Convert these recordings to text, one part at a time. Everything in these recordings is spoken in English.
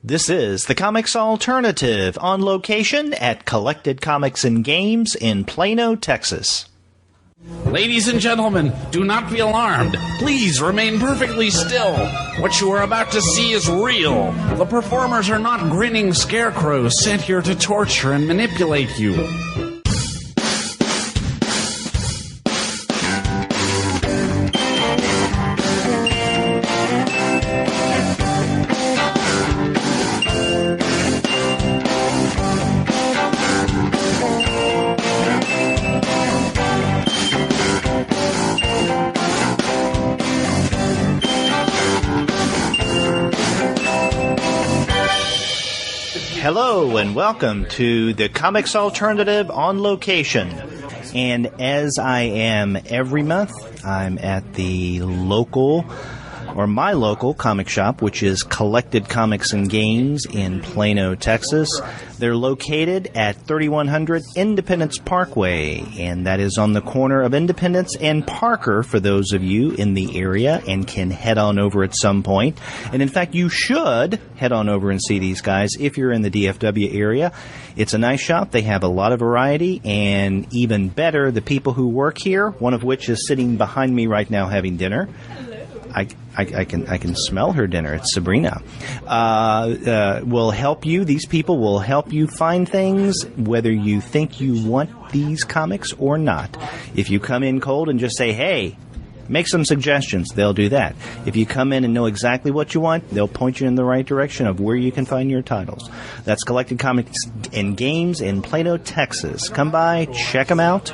This is the Comics Alternative, on location at Collected Comics and Games in Plano, Texas. Ladies and gentlemen, do not be alarmed. Please remain perfectly still. What you are about to see is real. The performers are not grinning scarecrows sent here to torture and manipulate you. Hello and welcome to the Comics Alternative on location. And as I am every month, I'm at the my local comic shop, which is Collected Comics and Games in Plano, Texas. They're located at 3100 Independence Parkway, and that is on the corner of Independence and Parker for those of you in the area and can head on over at some point. And in fact, you should head on over and see these guys if you're in the DFW area. It's a nice shop. They have a lot of variety, and even better, the people who work here, one of which is sitting behind me right now having dinner. I can smell her dinner. It's Sabrina. Will help you. These people will help you find things, whether you think you want these comics or not. If you come in cold and just say, hey, make some suggestions, they'll do that. If you come in and know exactly what you want, they'll point you in the right direction of where you can find your titles. That's Collected Comics and Games in Plano, Texas. Come by, check them out.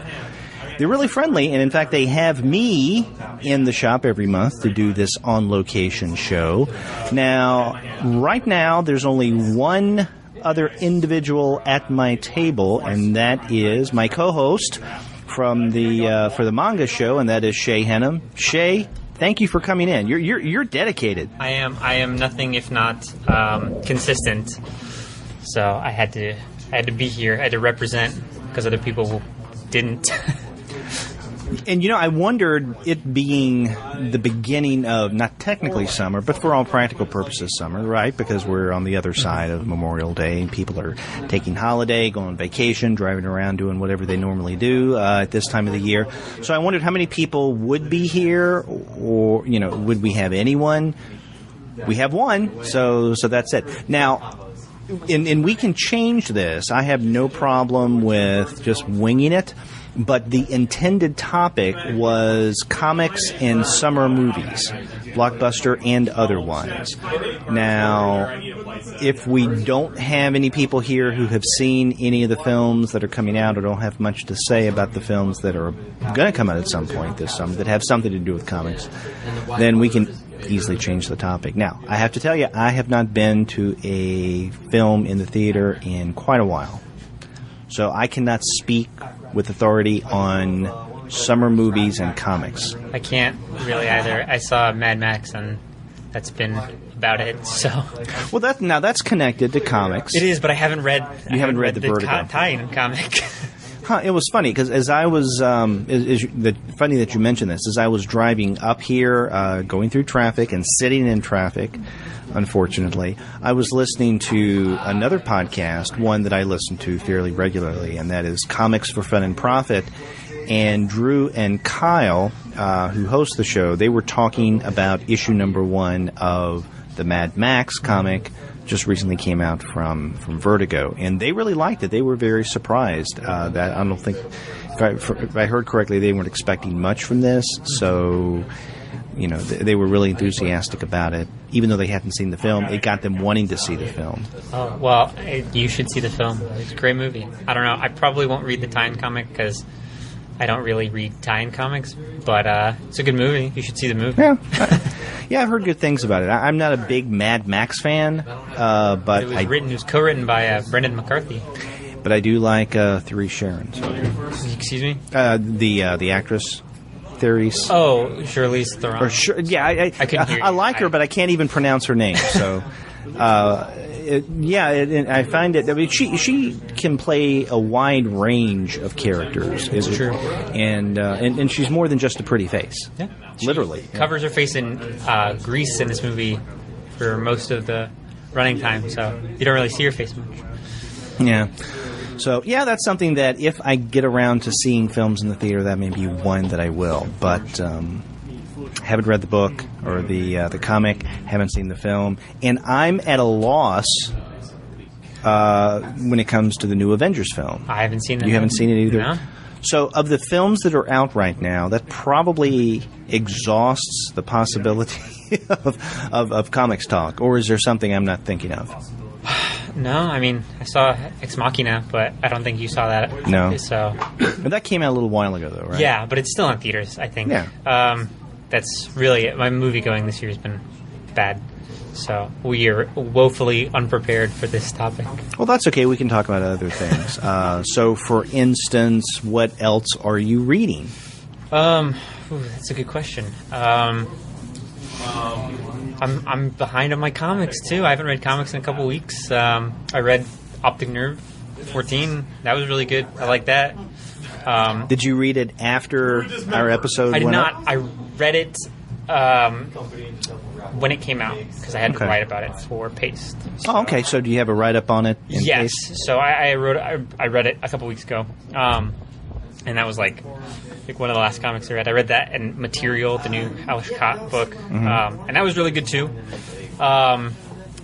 They're really friendly, and in fact, they have me in the shop every month to do this on-location show. Now, right now, there's only one other individual at my table, and that is my co-host from the for the manga show, and that is Shay Henham. Shay, thank you for coming in. You're dedicated. I am nothing if not consistent. So I had to be here. I had to represent because other people didn't. And, I wondered, it being the beginning of, not technically summer, but for all practical purposes summer, right? Because we're on the other side of Memorial Day, and people are taking holiday, going on vacation, driving around, doing whatever they normally do at this time of the year. So I wondered how many people would be here, or, would we have anyone? We have one, so that's it. Now, and we can change this. I have no problem with just winging it. But the intended topic was comics and summer movies, blockbuster and other ones. Now, if we don't have any people here who have seen any of the films that are coming out or don't have much to say about the films that are going to come out at some point this summer that have something to do with comics, then we can easily change the topic. Now, I have to tell you, I have not been to a film in the theater in quite a while. So I cannot speak with authority on summer movies and comics. I can't really either. I saw Mad Max, and that's been about it. So, well, that's connected to comics. It is, but I haven't read. You haven't read the Vertigo tie-in comic. It was funny because as I was, funny that you mentioned this. As I was driving up here, going through traffic and sitting in traffic, unfortunately, I was listening to another podcast, one that I listen to fairly regularly, and that is Comics for Fun and Profit. And Drew and Kyle, who host the show, they were talking about issue number 1 of the Mad Max comic. Just recently came out from Vertigo, and they really liked it. They were very surprised. That I don't think, if I heard correctly, they weren't expecting much from this. So, they were really enthusiastic about it. Even though they hadn't seen the film, it got them wanting to see the film. Oh, well, you should see the film. It's a great movie. I don't know. I probably won't read the tie-in comic because I don't really read tie-in comics, but it's a good movie. You should see the movie. Yeah, I've heard good things about it. I'm not a big Mad Max fan, but it was co-written by Brendan McCarthy. But I do like Therese Sharon. So. Excuse me? The actress, Therese. Oh, Charlize Theron. I couldn't hear you. I like her, but I can't even pronounce her name. So. I find it. I mean, she can play a wide range of characters. It's true, and she's more than just a pretty face. Yeah, literally covers her face in grease in this movie for most of the running time, so you don't really see your face much. Yeah. So, yeah, that's something that if I get around to seeing films in the theater, that may be one that I will. But haven't read the book or the comic, haven't seen the film, and I'm at a loss when it comes to the new Avengers film. I haven't seen it. You haven't seen it either? No. So, of the films that are out right now, that probably exhausts the possibility of comics talk, or is there something I'm not thinking of? No, I mean, I saw Ex Machina, but I don't think you saw that. No. So That came out a little while ago, though, right? yeah, but it's still in theaters, I think. Yeah. That's really it. My movie going this year has been bad. So we are woefully unprepared for this topic. Well, that's okay. We can talk about other things. So, for instance, what else are you reading? That's a good question. I'm behind on my comics too. I haven't read comics in a couple weeks. I read Optic Nerve 14. That was really good. I like that. Did you read it after our episode? I did went not. up? I read it when it came out because I had to write about it for Paste. So. Oh, okay. So do you have a write-up on it? Yes. So I read it a couple weeks ago, and that was like one of the last comics I read. I read that and Material, the new Alice Cott book, and that was really good too. But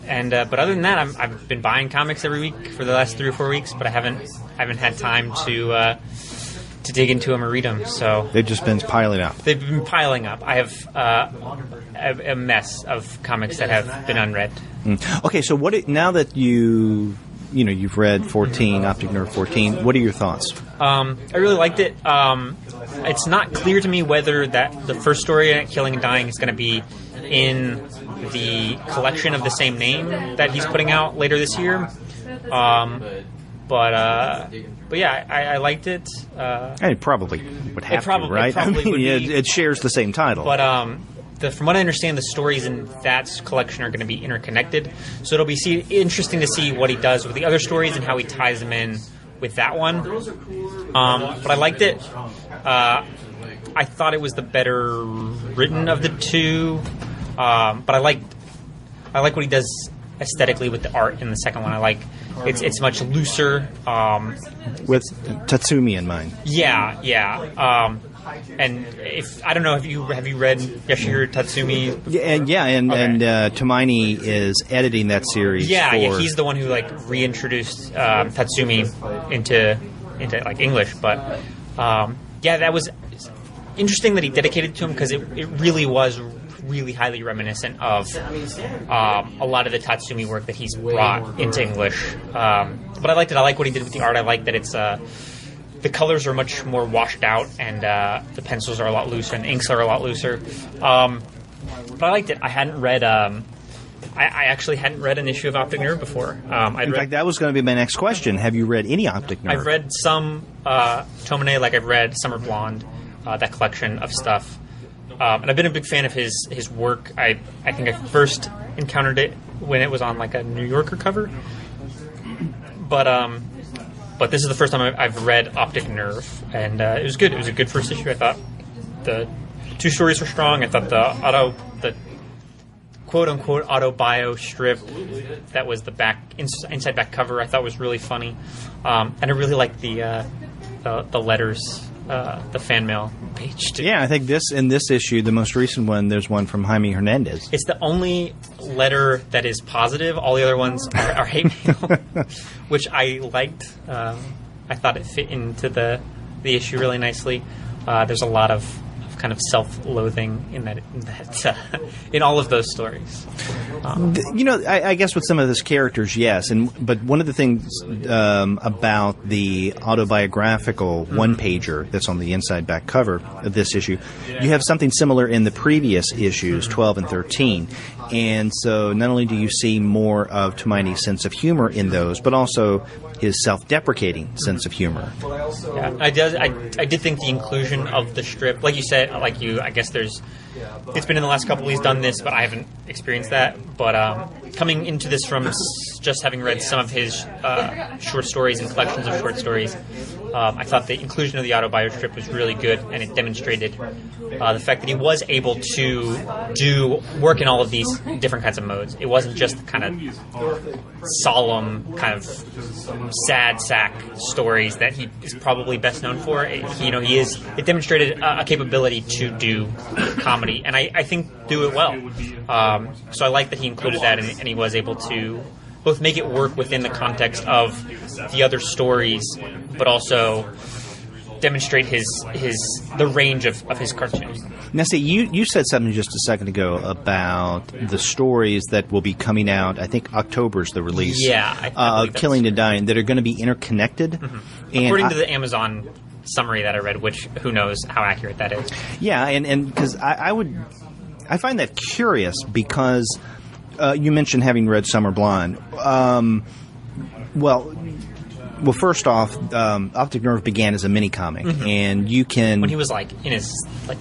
other than that, I've been buying comics every week for the last 3 or 4 weeks, but I haven't had time to dig into them or read them. So they've just been piling up. They've been piling up. I have a mess of comics that have been unread. Okay, so now that you've read 14, Optic Nerve 14, what are your thoughts? I really liked it. It's not clear to me whether that the first story, Killing and Dying, is going to be in the collection of the same name that he's putting out later this year. But yeah, I liked it. It probably would have to, right? It probably would be. It shares the same title. But from what I understand, the stories in that collection are going to be interconnected. So it'll be interesting to see what he does with the other stories and how he ties them in with that one. But I liked it. I thought it was the better written of the two. But I like what he does aesthetically with the art in the second one. I like it's much looser. With Tatsumi in mind. Yeah. And I don't know, have you read Yoshihiro Tatsumi? And Tomaini is editing that series. Yeah, he's the one who reintroduced Tatsumi into like English. But that was interesting that he dedicated to him because it really was really highly reminiscent of a lot of the Tatsumi work that he's brought into English. But I liked it. I like what he did with the art. I like that it's the colors are much more washed out, and the pencils are a lot looser, and inks are a lot looser. But I liked it. I hadn't read. I actually hadn't read an issue of Optic Nerve before. In fact, that was going to be my next question. Have you read any Optic Nerve? I've read some Tomine, like I've read Summer Blonde, that collection of stuff. And I've been a big fan of his work. I think I first encountered it when it was on like a New Yorker cover. But this is the first time I've read Optic Nerve, and it was good. It was a good first issue. I thought the 2 stories were strong. I thought the quote-unquote auto-bio strip that was the inside back cover I thought was really funny. And I really liked the letters, the fan mail page too. Yeah, I think in this issue, the most recent one, there's one from Jaime Hernandez. It's the only letter that is positive. All the other ones are hate mail, which I liked. I thought it fit into the issue really nicely. There's a lot of kind of self-loathing in all of those stories. I guess with some of those characters, yes. But one of the things about the autobiographical one-pager that's on the inside back cover of this issue, you have something similar in the previous issues, 12 and 13. And so not only do you see more of Tomaini's sense of humor in those, but also his self-deprecating sense of humor. Yeah, I did think the inclusion of the strip, like you said, I guess it's been in the last couple he's done this, but I haven't experienced that. But coming into this from just having read some of his short stories and collections of short stories, I thought the inclusion of the autobio strip was really good, and it demonstrated the fact that he was able to do work in all of these different kinds of modes. It wasn't just kind of solemn, kind of sad sack stories that he is probably best known for. It demonstrated a capability to do comedy, and I think do it well. So I like that he included that, and he was able to both make it work within the context of the other stories, but also demonstrate the range of his cartoons. Now, see, you said something just a second ago about the stories that will be coming out. I think October's the release. Yeah, I believe Killing and Dying, that are going to be interconnected. Mm-hmm. According to the Amazon summary that I read, which who knows how accurate that is. Yeah, and because I find that curious because you mentioned having read Summer Blonde. Well, first off, Optic Nerve began as a mini comic, and you can when he was in his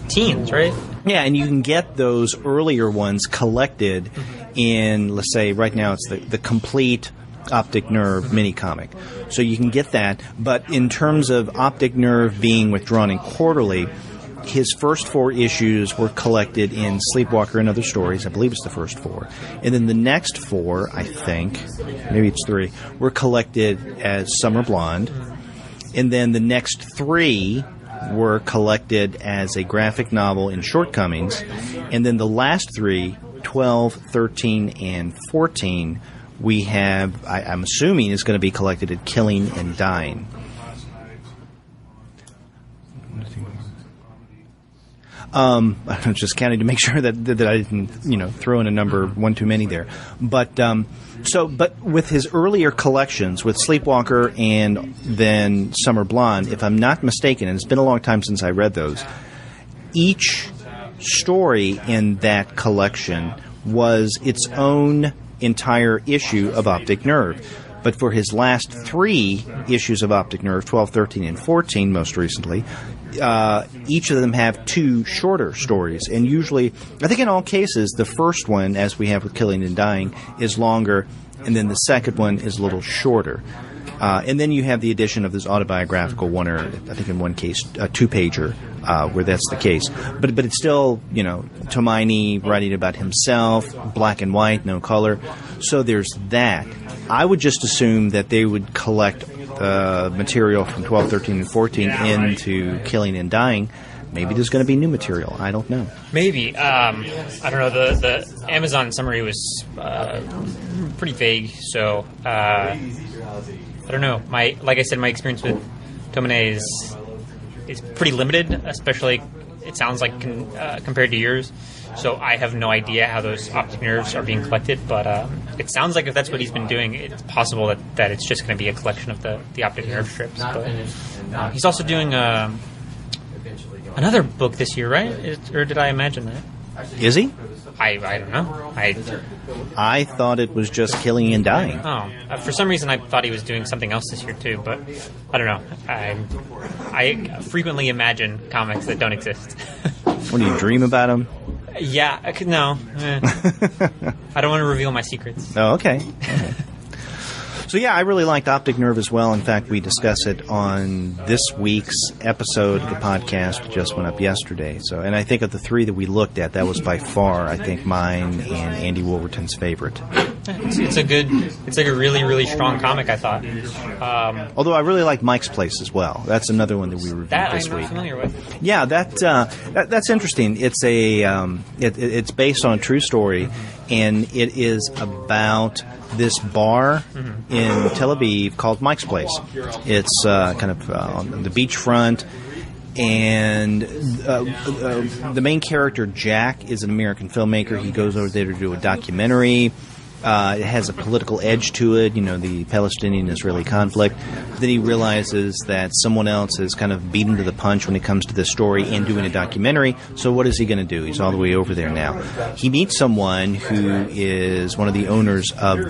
teens, right? Yeah, and you can get those earlier ones collected in, let's say, right now it's the complete Optic Nerve mini comic, so you can get that. But in terms of Optic Nerve being withdrawn in quarterly, his first 4 issues were collected in Sleepwalker and Other Stories. I believe it's the first 4. And then the next 4, I think, maybe it's 3, were collected as Summer Blonde. And then the next 3 were collected as a graphic novel in Shortcomings. And then the last 3, 12, 13, and 14, we have, I'm assuming, is going to be collected at Killing and Dying. I'm just counting to make sure that I didn't, throw in a number one too many there. But but with his earlier collections, with Sleepwalker and then Summer Blonde, if I'm not mistaken, and it's been a long time since I read those, each story in that collection was its own entire issue of Optic Nerve. But for his last 3 issues of Optic Nerve, 12, 13, and 14 most recently, each of them have 2 shorter stories. And usually, I think in all cases, the first one, as we have with Killing and Dying, is longer, and then the second one is a little shorter. And then you have the addition of this autobiographical one, or I think in one case, a 2-pager, where that's the case. But it's still, Tomine writing about himself, black and white, no color. So there's that. I would just assume that they would collect material from 12, 13, and 14 into Killing and Dying. Maybe there's going to be new material. I don't know. Maybe. I don't know. The Amazon summary was pretty vague, so I don't know. Like I said, my experience with Tomine is pretty limited, especially it sounds like compared to yours. So I have no idea how those optic nerves are being collected, but it sounds like if that's what he's been doing, it's possible that it's just going to be a collection of the optic nerve strips. But he's also doing another book this year, right? Or did I imagine that? Is he? I don't know. I thought it was just Killing and Dying. Oh, for some reason I thought he was doing something else this year too, but I don't know. I frequently imagine comics that don't exist. When you dream about them? Yeah, no. I don't want to reveal my secrets. Oh, okay. So yeah, I really liked Optic Nerve as well. In fact, we discussed it on this week's episode of the podcast that just went up yesterday. So, and I think of the 3 that we looked at, that was by far, I think, mine and Andy Wolverton's favorite. It's a really, really strong comic, I thought. Although I really like Mike's Place as well. That's another one that we reviewed this week. I'm not familiar with. Yeah, that's interesting. It's it's based on a true story, and it is about this bar in Tel Aviv called Mike's Place. It's kind of on the beachfront, and the main character, Jack, is an American filmmaker. He goes over there to do a documentary. It has a political edge to it, the Palestinian-Israeli conflict. Then he realizes that someone else is kind of beaten to the punch when it comes to this story and doing a documentary. So what is he going to do? He's all the way over there now. He meets someone who is one of the owners of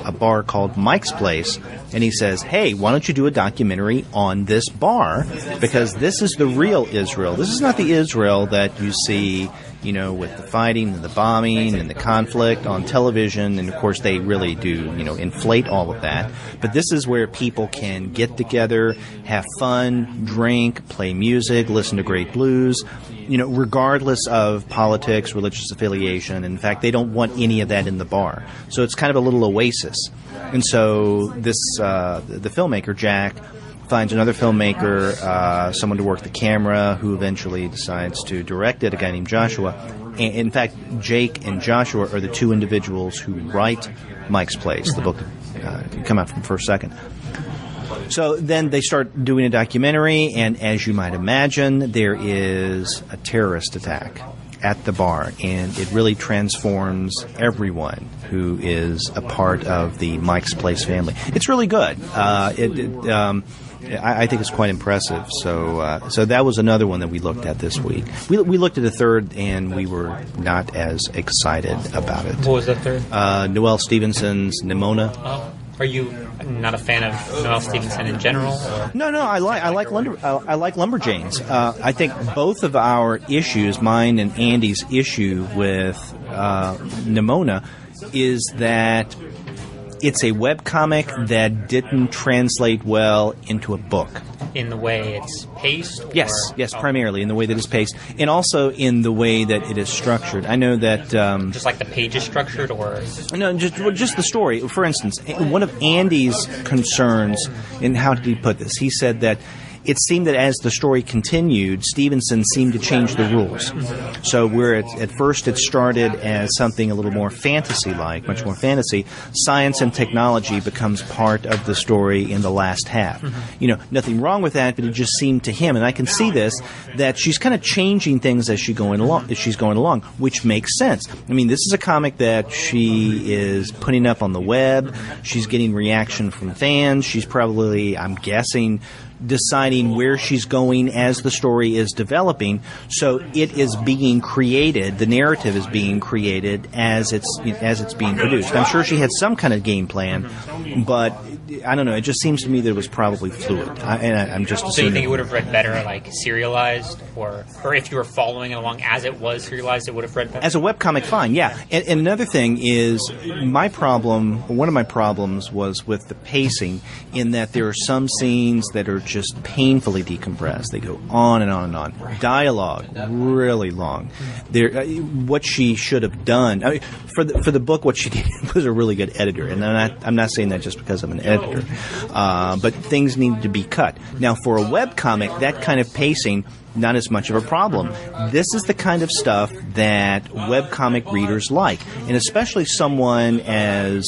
a bar called Mike's Place, and he says, hey, why don't you do a documentary on this bar? Because this is the real Israel. This is not the Israel that you see with the fighting and the bombing and the conflict on television. And, of course, they really do, inflate all of that. But this is where people can get together, have fun, drink, play music, listen to great blues, regardless of politics, religious affiliation. In fact, they don't want any of that in the bar. So it's kind of a little oasis. And so the filmmaker, Jack, finds another filmmaker, someone to work the camera, who eventually decides to direct it, a guy named Joshua. And in fact, Jake and Joshua are the two individuals who write Mike's Place, the book that came out from First Second. So then they start doing a documentary, and as you might imagine, there is a terrorist attack at the bar, and it really transforms everyone who is a part of the Mike's Place family. It's really good. I think it's quite impressive. So that was another one that we looked at this week. We looked at a third, and we were not as excited about it. What was the third? Noelle Stevenson's Nimona. Oh. Are you not a fan of Noelle Stevenson in general? Or? No. I like Lumberjanes. I think both of our issues, mine and Andy's issue with Nimona, is that it's a webcomic that didn't translate well into a book. In the way it's paced? Yes, primarily in the way that it's paced, and also in the way that it is structured. I know that... just like the page is structured, or...? No, just the story. For instance, one of Andy's concerns, and how did he put this? He said that it seemed that as the story continued, Stevenson seemed to change the rules. So where at first it started as something a little more fantasy-like, much more fantasy, science and technology becomes part of the story in the last half. Nothing wrong with that, but it just seemed to him, and I can see this, that she's kind of changing things as she's going along, which makes sense. I mean, this is a comic that she is putting up on the web. She's getting reaction from fans. She's probably, I'm guessing, deciding where she's going as the story is developing. So it is being created, the narrative is being created as it's being produced. I'm sure she had some kind of game plan, but I don't know, it just seems to me that it was probably fluid. I'm just assuming. So you think it would have read better like serialized, or if you were following it along as it was serialized, it would have read better? As a webcomic, fine, yeah. And another thing is, one of my problems was with the pacing, in that there are some scenes that are just painfully decompressed. They go on and on and on. Dialogue, really long. What she should have done, I mean, for the book, what she did was a really good editor. And I'm not saying that just because I'm an editor. But things needed to be cut. Now, for a webcomic, that kind of pacing, not as much of a problem. This is the kind of stuff that webcomic readers like, and especially someone as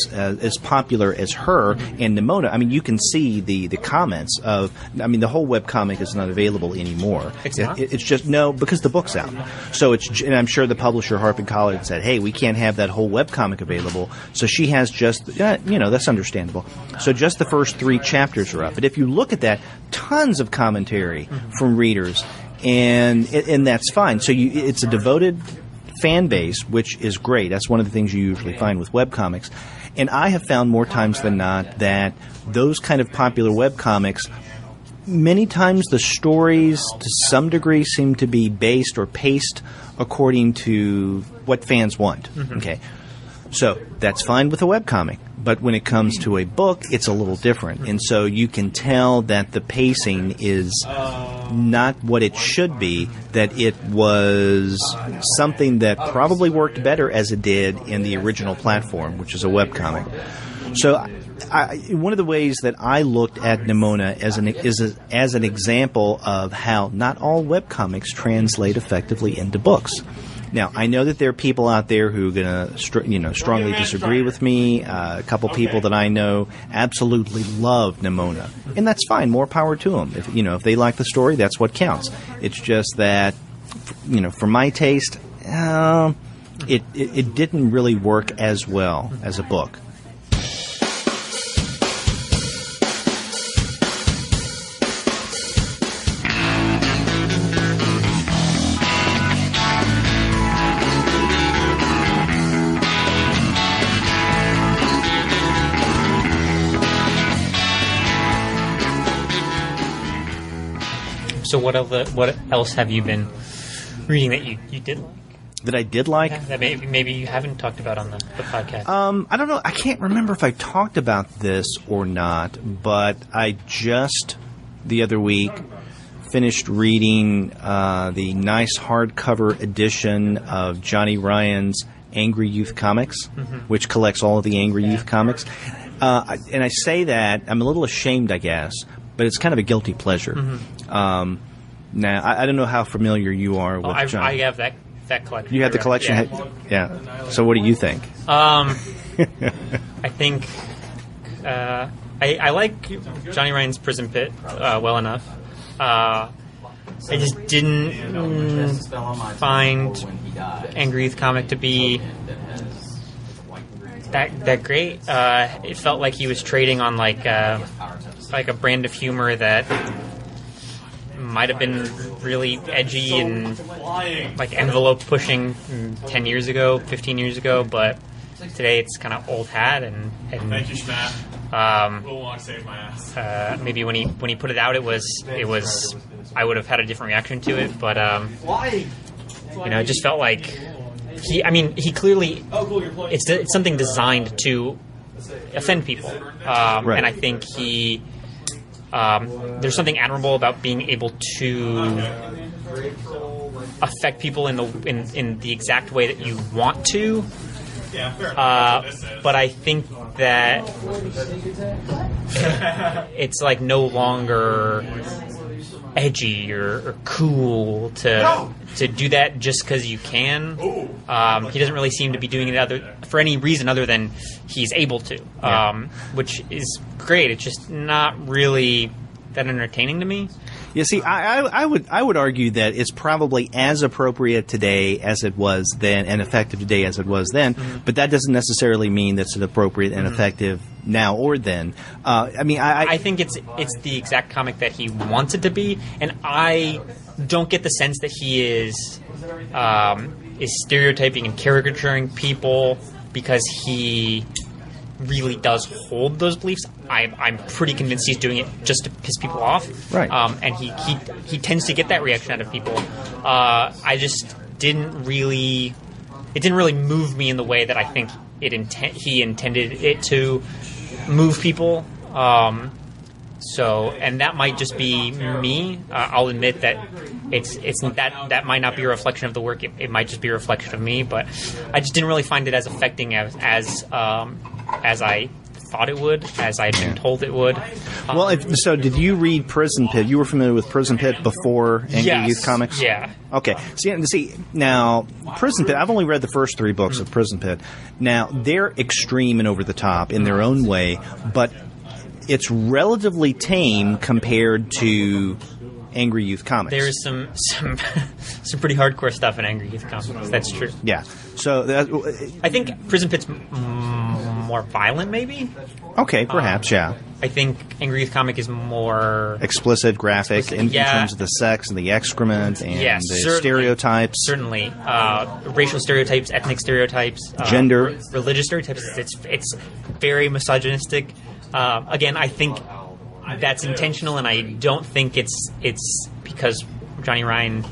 popular as her and Nimona. I mean, you can see the comments of. I mean, the whole webcomic is not available anymore. It's not? It's just no, because the book's out. So and I'm sure the publisher Harper Collins said, "Hey, we can't have that whole webcomic available." So she has just that's understandable. So just the first 3 chapters are up. But if you look at that, tons of commentary from readers. And that's fine. So it's a devoted fan base, which is great. That's one of the things you usually find with webcomics. And I have found more times than not that those kind of popular webcomics, many times the stories to some degree seem to be based or paced according to what fans want. Okay. So that's fine with a webcomic. But when it comes to a book, it's a little different. And so you can tell that the pacing is not what it should be, that it was something that probably worked better as it did in the original platform, which is a webcomic. So one of the ways that I looked at Nimona as an example of how not all webcomics translate effectively into books. Now, I know that there are people out there who are going to, strongly disagree with me. A couple people that I know absolutely love Nimona, and that's fine. More power to them. If they like the story, that's what counts. It's just that, for my taste, it didn't really work as well as a book. So what else have you been reading that you did like? that I did like. That maybe you haven't talked about on the podcast. I don't know. I can't remember if I talked about this or not, but I just the other week finished reading the nice hardcover edition of Johnny Ryan's Angry Youth Comics, which collects all of the Angry Youth comics. And I say that, I'm a little ashamed, I guess, but it's kind of a guilty pleasure. Now, I don't know how familiar you are with Johnny. I have that collection. You have the collection? Yeah. So what do you think? I think I like Johnny Ryan's Prison Pit well enough. I just didn't find Angry Youth comic to be that great. It felt like he was trading on like a brand of humor that might have been really edgy and like envelope pushing 10 years ago, 15 years ago, but today it's kind of old hat and Thank you, Schmatt. We'll want to save my ass. maybe when he put it out, it was I would have had a different reaction to it, but it just felt like he clearly it's something designed to offend people, Right. and I think he there's something admirable about being able to affect people in the exact way that you want to. Yeah, fair. But I think that it's like no longer edgy or cool to do that just because you can. He doesn't really seem to be doing it for any reason other than he's able to, which is great. It's just not really that entertaining to me. You see, I would argue that it's probably as appropriate today as it was then, and effective today as it was then. But that doesn't necessarily mean that it's appropriate and effective now or then. I think it's the exact comic that he wants it to be, and I don't get the sense that he is stereotyping and caricaturing people because he really does hold those beliefs. I'm pretty convinced he's doing it just to piss people off. Right. And he tends to get that reaction out of people. I just didn't really move me in the way that I think he intended it to move people. And that might just be me. I'll admit that that might not be a reflection of the work. It might just be a reflection of me. But I just didn't really find it as affecting as I thought it would, as I'd been told it would. So did you read Prison Pit? You were familiar with Prison Pit before Angry Youth Comics? Yeah. Okay. See, now, Prison Pit, I've only read the first 3 books of Prison Pit. Now, they're extreme and over the top in their own way, but it's relatively tame compared to Angry Youth Comics. There's some pretty hardcore stuff in Angry Youth Comics. That's true. Yeah. So I think Prison Pit's more violent, maybe. Okay, perhaps, yeah. I think Angry Youth Comic is more explicit, graphic in terms of the sex and the excrement and the stereotypes. Certainly, racial stereotypes, ethnic stereotypes, gender, religious stereotypes. It's very misogynistic. Again, I think that's intentional, and I don't think it's because Johnny Ryan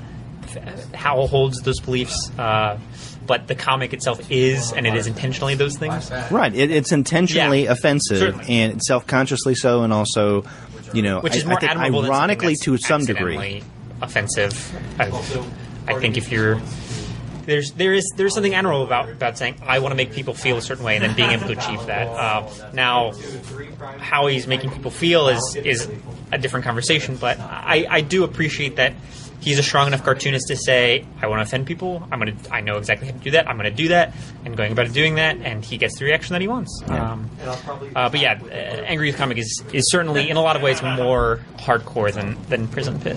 holds those beliefs. But the comic itself is, and it is intentionally those things. Right. It's intentionally offensive, certainly. And self-consciously so, and also, which is more admirable ironically than to some degree, offensive. I think if you're there's something admirable about saying I want to make people feel a certain way and then being able to achieve that. Now, how he's making people feel is a different conversation, but I do appreciate that. He's a strong enough cartoonist to say, I want to offend people. I know exactly how to do that. I'm going to do that, and going about doing that, and he gets the reaction that he wants. Yeah. But yeah, Angry Youth Comic is certainly, in a lot of ways, more hardcore than Prison Pit.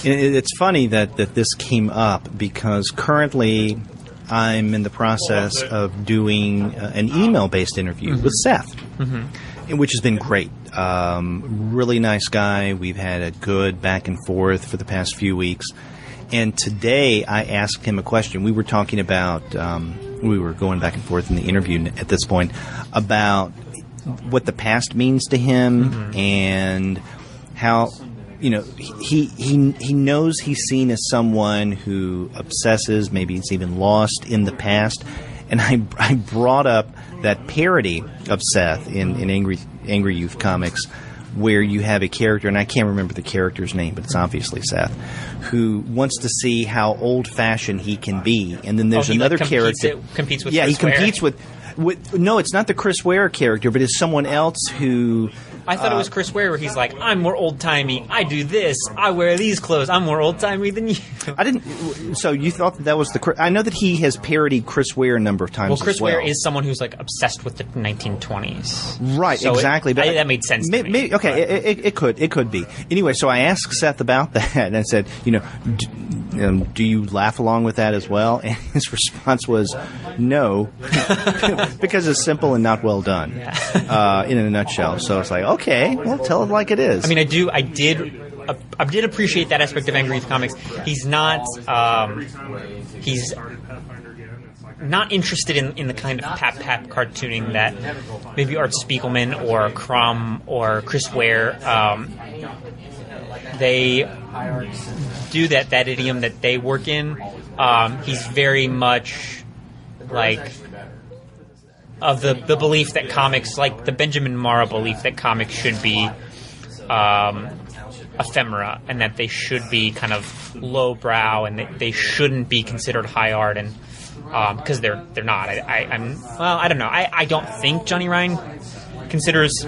It's funny that this came up because currently I'm in the process of doing an email-based interview with Seth, which has been great. Really nice guy. We've had a good back and forth for the past few weeks. And today I asked him a question. We were talking about, we were going back and forth in the interview at this point about what the past means to him and how he knows he's seen as someone who obsesses, maybe he's even lost in the past. And I brought up that parody of Seth in Angry Youth Comics, where you have a character, and I can't remember the character's name, but it's obviously Seth, who wants to see how old-fashioned he can be. And then there's another character. Competes with Chris Chris Ware. Competes with. No, it's not the Chris Ware character, but it's someone else who... I thought it was Chris Ware, where he's like, I'm more old-timey, I do this, I wear these clothes, I'm more old-timey than you. I didn't... So you thought that was the... I know that he has parodied Chris Ware a number of times. Well, Chris Ware is someone who's like obsessed with the 1920s. Right, so exactly. But that made sense to me. Okay, it could be. Anyway, so I asked Seth about that, and I said, do you laugh along with that as well? And his response was, no, because it's simple and not well done, in a nutshell. So it's like, okay, well, tell it like it is. I mean, I did appreciate that aspect of Angry Youth Comics. He's not interested in the kind of pap cartooning that maybe Art Spiegelman or Crumb or Chris Ware they do that idiom that they work in. He's very much like of the belief that comics, like the Benjamin Marra belief that comics should be ephemera, and that they should be kind of lowbrow, and they shouldn't be considered high art, and because they're not. I don't know. I don't think Johnny Ryan considers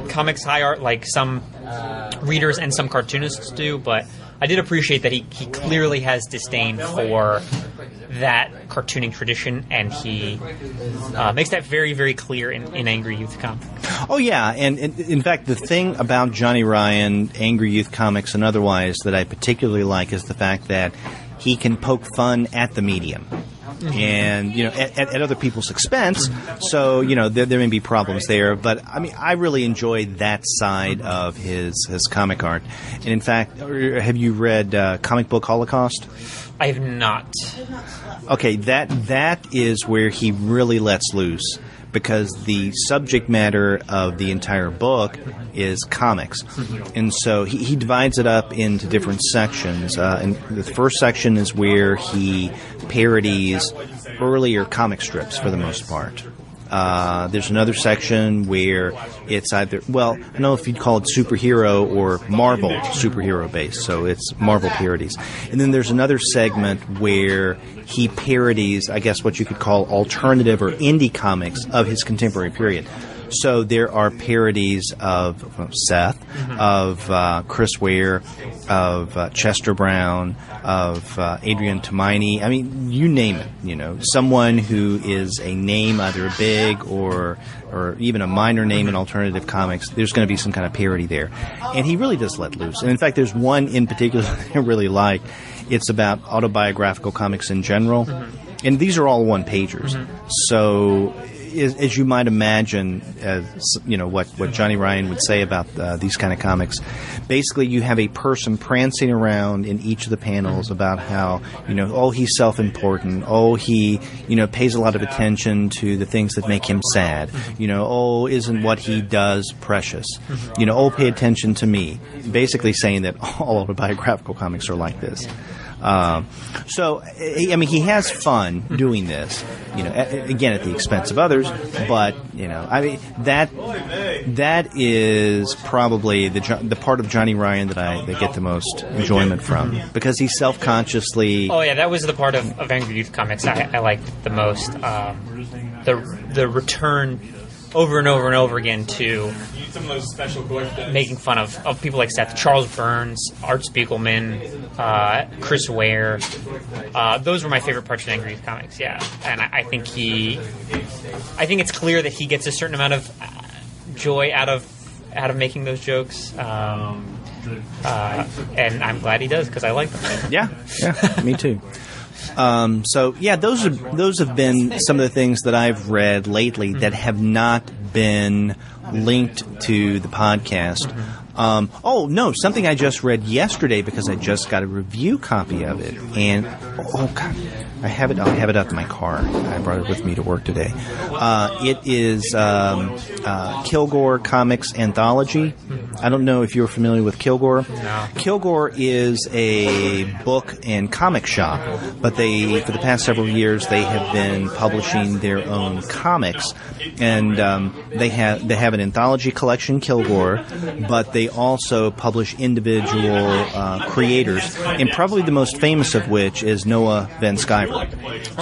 comics high art like some readers and some cartoonists do, but I did appreciate that he clearly has disdain for that cartooning tradition, and he makes that very, very clear in Angry Youth Comics. Oh, yeah, and in fact, the thing about Johnny Ryan, Angry Youth Comics, and otherwise that I particularly like is the fact that he can poke fun at the medium. And, at other people's expense, so, there may be problems there, but, I mean, I really enjoy that side of his comic art. And, in fact, have you read Comic Book Holocaust? I have not. Okay, that is where he really lets loose, because the subject matter of the entire book is comics. And so he divides it up into different sections. And the first section is where he parodies earlier comic strips for the most part. There's another section where it's either, well, I don't know if you'd call it superhero or Marvel superhero based, so it's Marvel parodies. And then there's another segment where he parodies, I guess what you could call alternative or indie comics of his contemporary period. So there are parodies of Seth, of Chris Ware, of Chester Brown, of Adrian Tomine. I mean, you name it. Someone who is a name, either big or even a minor name in alternative comics. There's going to be some kind of parody there, and he really does let loose. And in fact, there's one in particular that I really like. It's about autobiographical comics in general, and these are all one-pagers. So, as you might imagine, what Johnny Ryan would say about these kind of comics, basically you have a person prancing around in each of the panels about how, he's self-important, he, pays a lot of attention to the things that make him sad, isn't what he does precious, pay attention to me, basically saying that all autobiographical comics are like this. So, I mean, he has fun doing this, again, at the expense of others, but, I mean, that is probably the part of Johnny Ryan that I get the most enjoyment from, because he self-consciously... Oh, yeah, that was the part of Angry Youth Comics I liked the most, the return over and over and over again to some of those special collections. Making fun of people like Seth, Charles Burns, Art Spiegelman, Chris Ware. Those were my favorite parts of Angry Youth Comics, yeah. And I think it's clear that he gets a certain amount of joy out of making those jokes. And I'm glad he does, because I like them. Yeah, me too. So yeah, those have been some of the things that I've read lately that have not been linked to the podcast. Something I just read yesterday, because I just got a review copy of it, and God, I have it up in my car. I brought it with me to work today. It is Kilgore Comics Anthology, I don't know if you're familiar with Kilgore. No. Kilgore is a book and comic shop, but they, for the past several years, they have been publishing their own comics, and they have an anthology collection, Kilgore, but they also publish individual creators, and probably the most famous of which is Noah Van Sciver.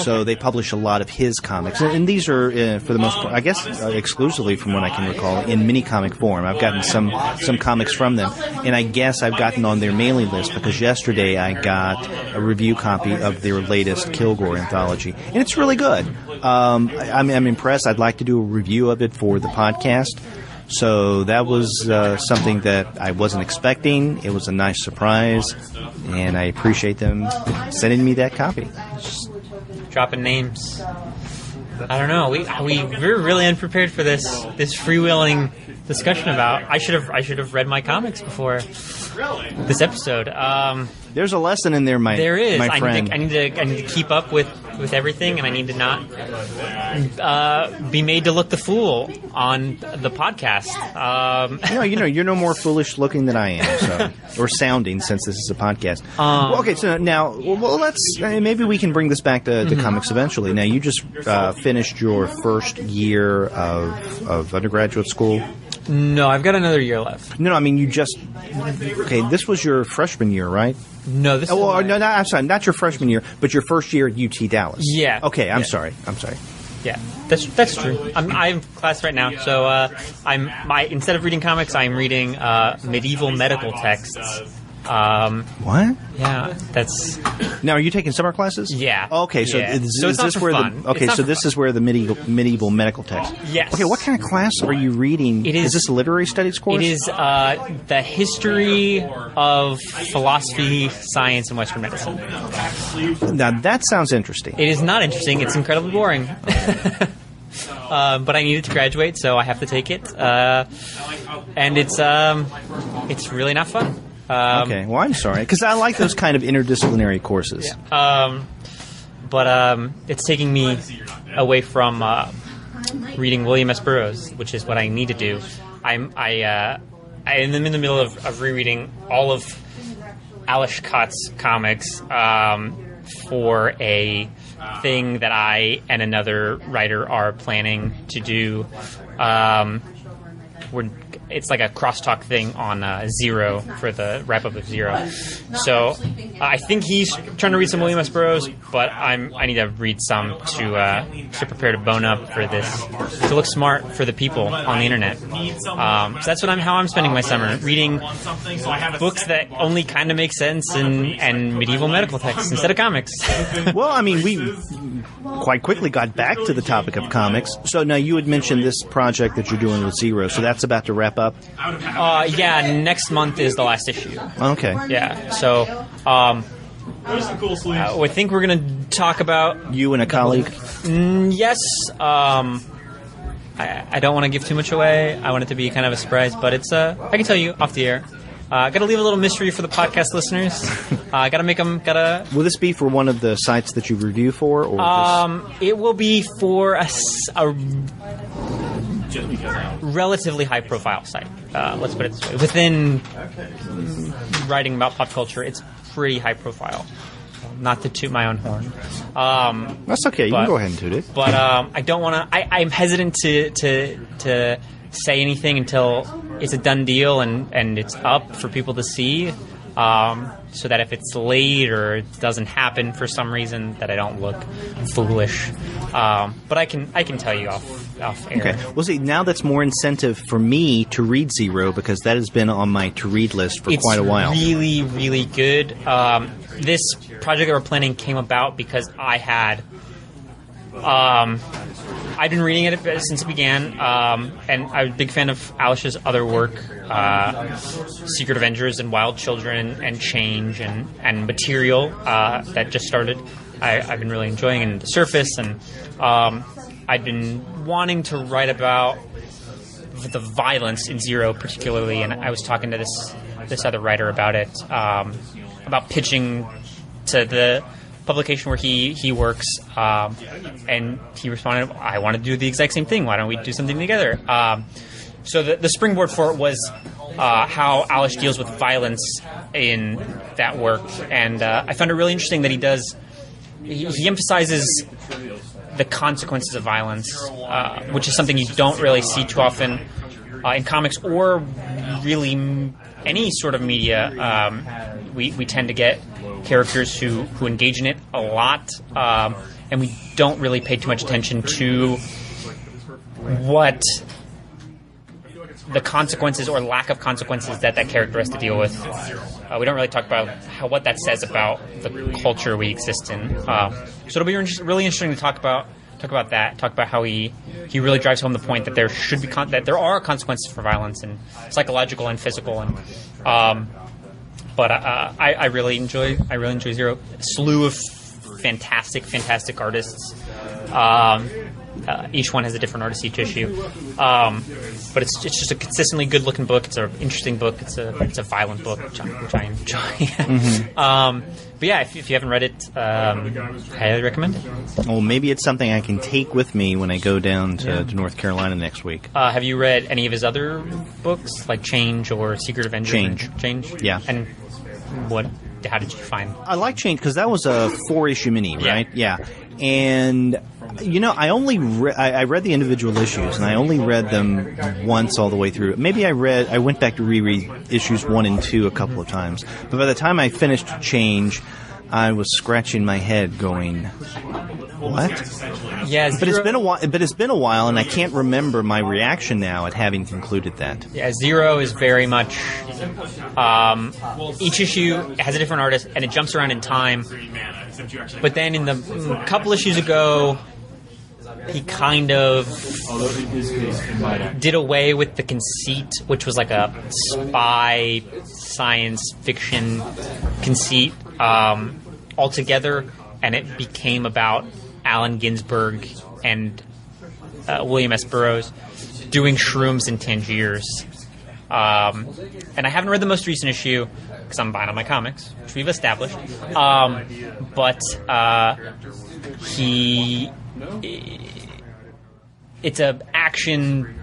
So they publish a lot of his comics, and these are, for the most part, I guess, exclusively from what I can recall, in mini comic form. I've gotten some comics from them, and I guess I've gotten on their mailing list because yesterday I got a review copy of their latest Kilgore anthology, and it's really good. I'm impressed. I'd like to do a review of it for the podcast. So that was something that I wasn't expecting. It was a nice surprise, and I appreciate them sending me that copy. Dropping names. I don't know. We're really unprepared for this freewheeling discussion about. I should have read my comics before this episode. There's a lesson in there, my friend. I need to keep up with everything, and I need to not be made to look the fool on the podcast. You're no more foolish looking than I am, so, or sounding, since this is a podcast. Okay, so now, let's maybe we can bring this back to comics eventually. Now, you just finished your first year of undergraduate school. No, I've got another year left. No, I mean, this was your freshman year, right? No, this. I'm sorry, not your freshman year, but your first year at UT Dallas. Yeah. Okay, I'm sorry. Yeah, that's true. I'm in class right now, so instead of reading comics, I'm reading medieval medical texts. What? Yeah, that's. Now, are you taking summer classes? Yeah. Okay, so yeah. Is so it's this not where fun. this is where the medieval medical text. Yes. Okay, what kind of class are you reading? Is this a literary studies course? It is the history of philosophy, science, and Western medicine. Now that sounds interesting. It is not interesting. It's incredibly boring. But I needed to graduate, so I have to take it. And it's really not fun. Okay, well, I'm sorry, because I like those kind of interdisciplinary courses. Yeah. But it's taking me away from reading William S. Burroughs, which is what I need to do. I'm in the middle of rereading all of Alish Cott's comics for a thing that I and another writer are planning to do. It's like a crosstalk thing on Zero for the wrap-up of Zero. So I think he's trying to read some William S. Burroughs, but I need to read some to prepare to bone up for this, to look smart for the people on the internet. So that's how I'm spending my summer, reading books that only kind of make sense and medieval medical texts instead of comics. Well, I mean, we quite quickly got back to the topic of comics. So now you had mentioned this project that you're doing with Zero, so that's about to wrap up? Yeah, next month is the last issue. Okay. Yeah, so I think we're going to talk about... You and a colleague? Yes. I don't want to give too much away. I want it to be kind of a surprise, but it's I can tell you off the air. Got to leave a little mystery for the podcast listeners. Got to make them. Will this be for one of the sites that you review for, or it will be for a relatively high-profile site. Let's put it this way. Within writing about pop culture, it's pretty high-profile. Not to toot my own horn. That's okay. You can go ahead and toot it. But I don't want to. I'm hesitant to say anything until it's a done deal and it's up for people to see. So that if it's late or it doesn't happen for some reason, that I don't look foolish. But I can tell you off air. Okay. Well, see, now that's more incentive for me to read Zero, because that has been on my to-read list for quite a while. It's really, really good. This project that we're planning came about because I had... I've been reading it since it began, and I'm a big fan of Alish's other work, Secret Avengers and Wild Children and Change and Material that just started. I've been really enjoying it in The Surface, and I've been wanting to write about the violence in Zero particularly, and I was talking to this other writer about it, about pitching to the publication where he works, and he responded, I want to do the exact same thing. Why don't we do something together? So the springboard for it was how Alice deals with violence in that work, and I found it really interesting that he emphasizes the consequences of violence, which is something you don't really see too often in comics or really any sort of media. We tend to get characters who engage in it a lot, and we don't really pay too much attention to what the consequences or lack of consequences that character has to deal with. We don't really talk about what that says about the culture we exist in. So it'll be really interesting to talk about that. Talk about how he really drives home the point that there should be that there are consequences for violence, and psychological and physical. And but I really enjoy Zero. A slew of fantastic artists. Each one has a different artist each issue, but it's just a consistently good looking book. It's an interesting book. It's a violent book, which I enjoy. But yeah, if you haven't read it, highly recommend it. Well, maybe it's something I can take with me when I go down to North Carolina next week. Have you read any of his other books, like Change or Secret Avengers? Change. Yeah. And how did you find? I like Change because that was a 4-issue mini, right? Yeah. And I only I read the individual issues, and I only read them once all the way through. Maybe I went back to reread issues 1 and 2 a couple of times. But by the time I finished Change, I was scratching my head, going, "What?" Yeah, but it's been a while. But it's been a while, and I can't remember my reaction now at having concluded that. Yeah, Zero is very much. Each issue has a different artist, and it jumps around in time. But then in the couple issues ago, he kind of did away with the conceit, which was like a spy science fiction conceit altogether, and it became about Allen Ginsberg and William S. Burroughs doing shrooms in Tangiers. And I haven't read the most recent issue because I'm behind on my comics, which we've established. But it's a action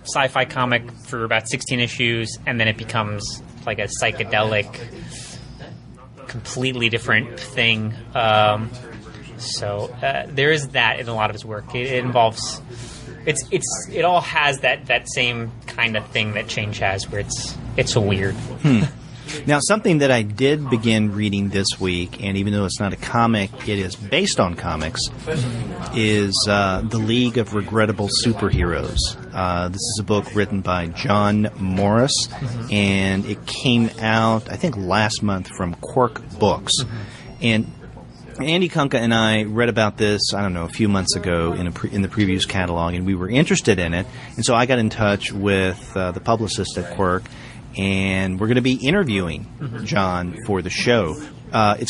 sci-fi comic for about 16 issues, and then it becomes like a psychedelic, completely different thing. So there is that in a lot of his work. It involves. It all has that same kind of thing that Change has, where it's a weird. Now, something that I did begin reading this week, and even though it's not a comic, it is based on comics, is The League of Regrettable Superheroes. This is a book written by John Morris, and it came out, I think, last month from Quirk Books. And Andy Kunka and I read about this, I don't know, a few months ago in the previews catalog, and we were interested in it. And so I got in touch with the publicist at Quirk, and we're going to be interviewing John for the show.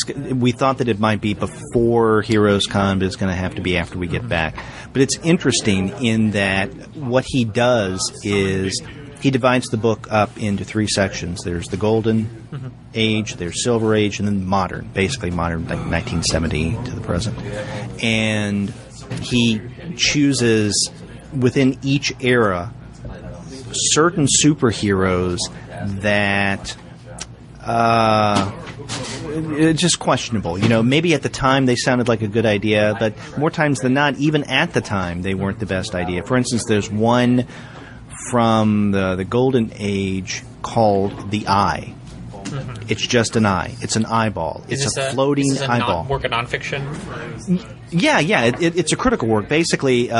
We thought that it might be before Heroes Con, but it's going to have to be after we get back. But it's interesting in that what he does is he divides the book up into 3 sections. There's the Golden Age, there's Silver Age, and then modern, basically modern, like 1970 to the present. And he chooses within each era certain superheroes that it's just questionable. Maybe at the time they sounded like a good idea, but more times than not, even at the time, they weren't the best idea. For instance, there's one from the Golden Age called the Eye. It's just an eye. It's an eyeball. It's a floating eyeball. Work of nonfiction? Yeah. It's a critical work. Basically,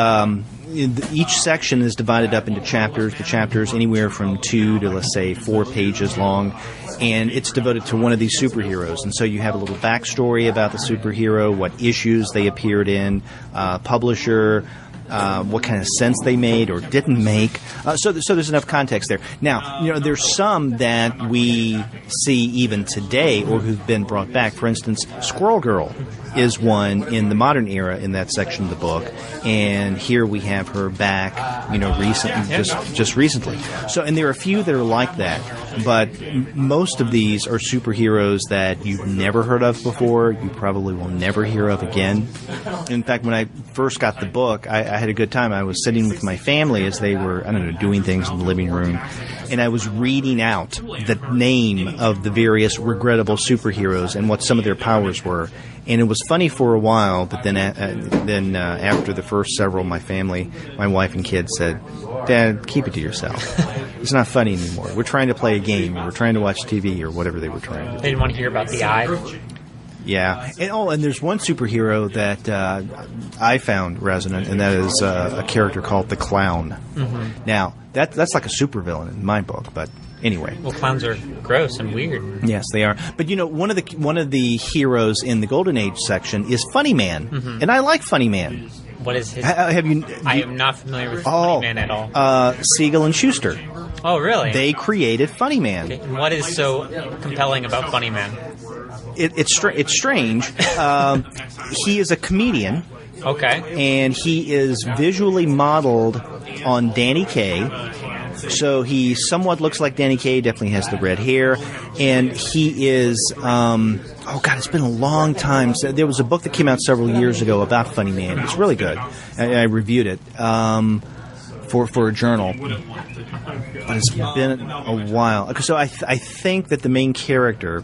each section is divided up into chapters. The chapters anywhere from 2 to, let's say, 4 pages long, and it's devoted to one of these superheroes. And so you have a little backstory about the superhero, what issues they appeared in, publisher, what kind of sense they made or didn't make. So there's enough context there. Now, there's some that we see even today or who've been brought back. For instance, Squirrel Girl is one in the modern era in that section of the book, and here we have her back, recently, just recently. So, and there are a few that are like that, but most of these are superheroes that you've never heard of before. You probably will never hear of again. In fact, when I first got the book, I had a good time. I was sitting with my family as they were, doing things in the living room, and I was reading out the name of the various regrettable superheroes and what some of their powers were. And it was funny for a while, but then after the first several, my family, my wife and kids said, "Dad, keep it to yourself. It's not funny anymore. We're trying to play a game, or we're trying to watch TV, or whatever they were trying to do." They didn't want to hear about the eye. Yeah. And there's one superhero that I found resonant, and that is a character called the Clown. Mm-hmm. Now, that's like a supervillain in my book, but anyway. Well, clowns are gross and weird. Yes, they are. But one of the heroes in the Golden Age section is Funny Man, mm-hmm. and I like Funny Man. What is his? I am not familiar with Funny Man at all. Siegel and Schuster. Oh, really? They created Funny Man. Okay. And what is so compelling about Funny Man? It's strange. He is a comedian. Okay. And he is visually modeled on Danny Kaye. So he somewhat looks like Danny Kaye, definitely has the red hair. And he is, it's been a long time. So there was a book that came out several years ago about Funny Man. It's really good. I reviewed it for a journal. But it's been a while. So I think that the main character,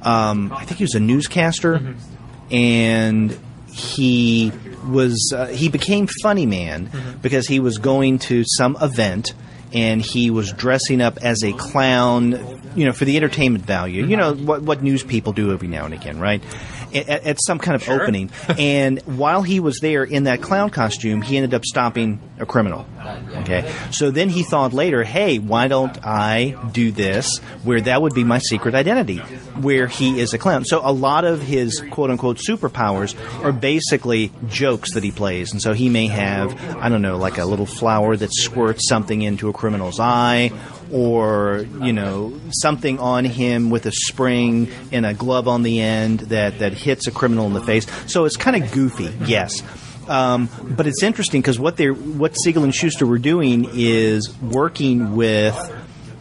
I think he was a newscaster, mm-hmm. and he became Funny Man mm-hmm. because he was going to some event and he was dressing up as a clown, for the entertainment value. Mm-hmm. What news people do every now and again, right? At some kind of sure. opening. And while he was there in that clown costume, he ended up stopping a criminal. Okay? So then he thought later, hey, why don't I do this where that would be my secret identity, where he is a clown. So a lot of his quote-unquote superpowers are basically jokes that he plays. And so he may have, like a little flower that squirts something into a criminal's eye, or, something on him with a spring and a glove on the end that hits a criminal in the face. So it's kind of goofy, yes. But it's interesting because what Siegel and Schuster were doing is working with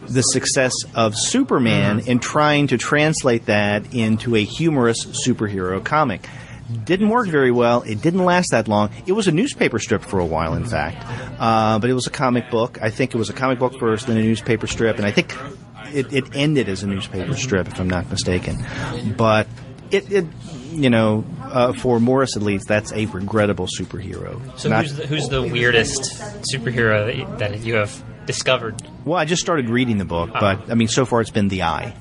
the success of Superman and trying to translate that into a humorous superhero comic. Didn't work very well. It didn't last that long. It was a newspaper strip for a while, in fact. But it was a comic book. I think it was a comic book first, then a newspaper strip, and I think it ended as a newspaper strip, if I'm not mistaken. But for Morris at least, that's a regrettable superhero. So who's the weirdest superhero that you have discovered? Well, I just started reading the book, but so far it's been the eye.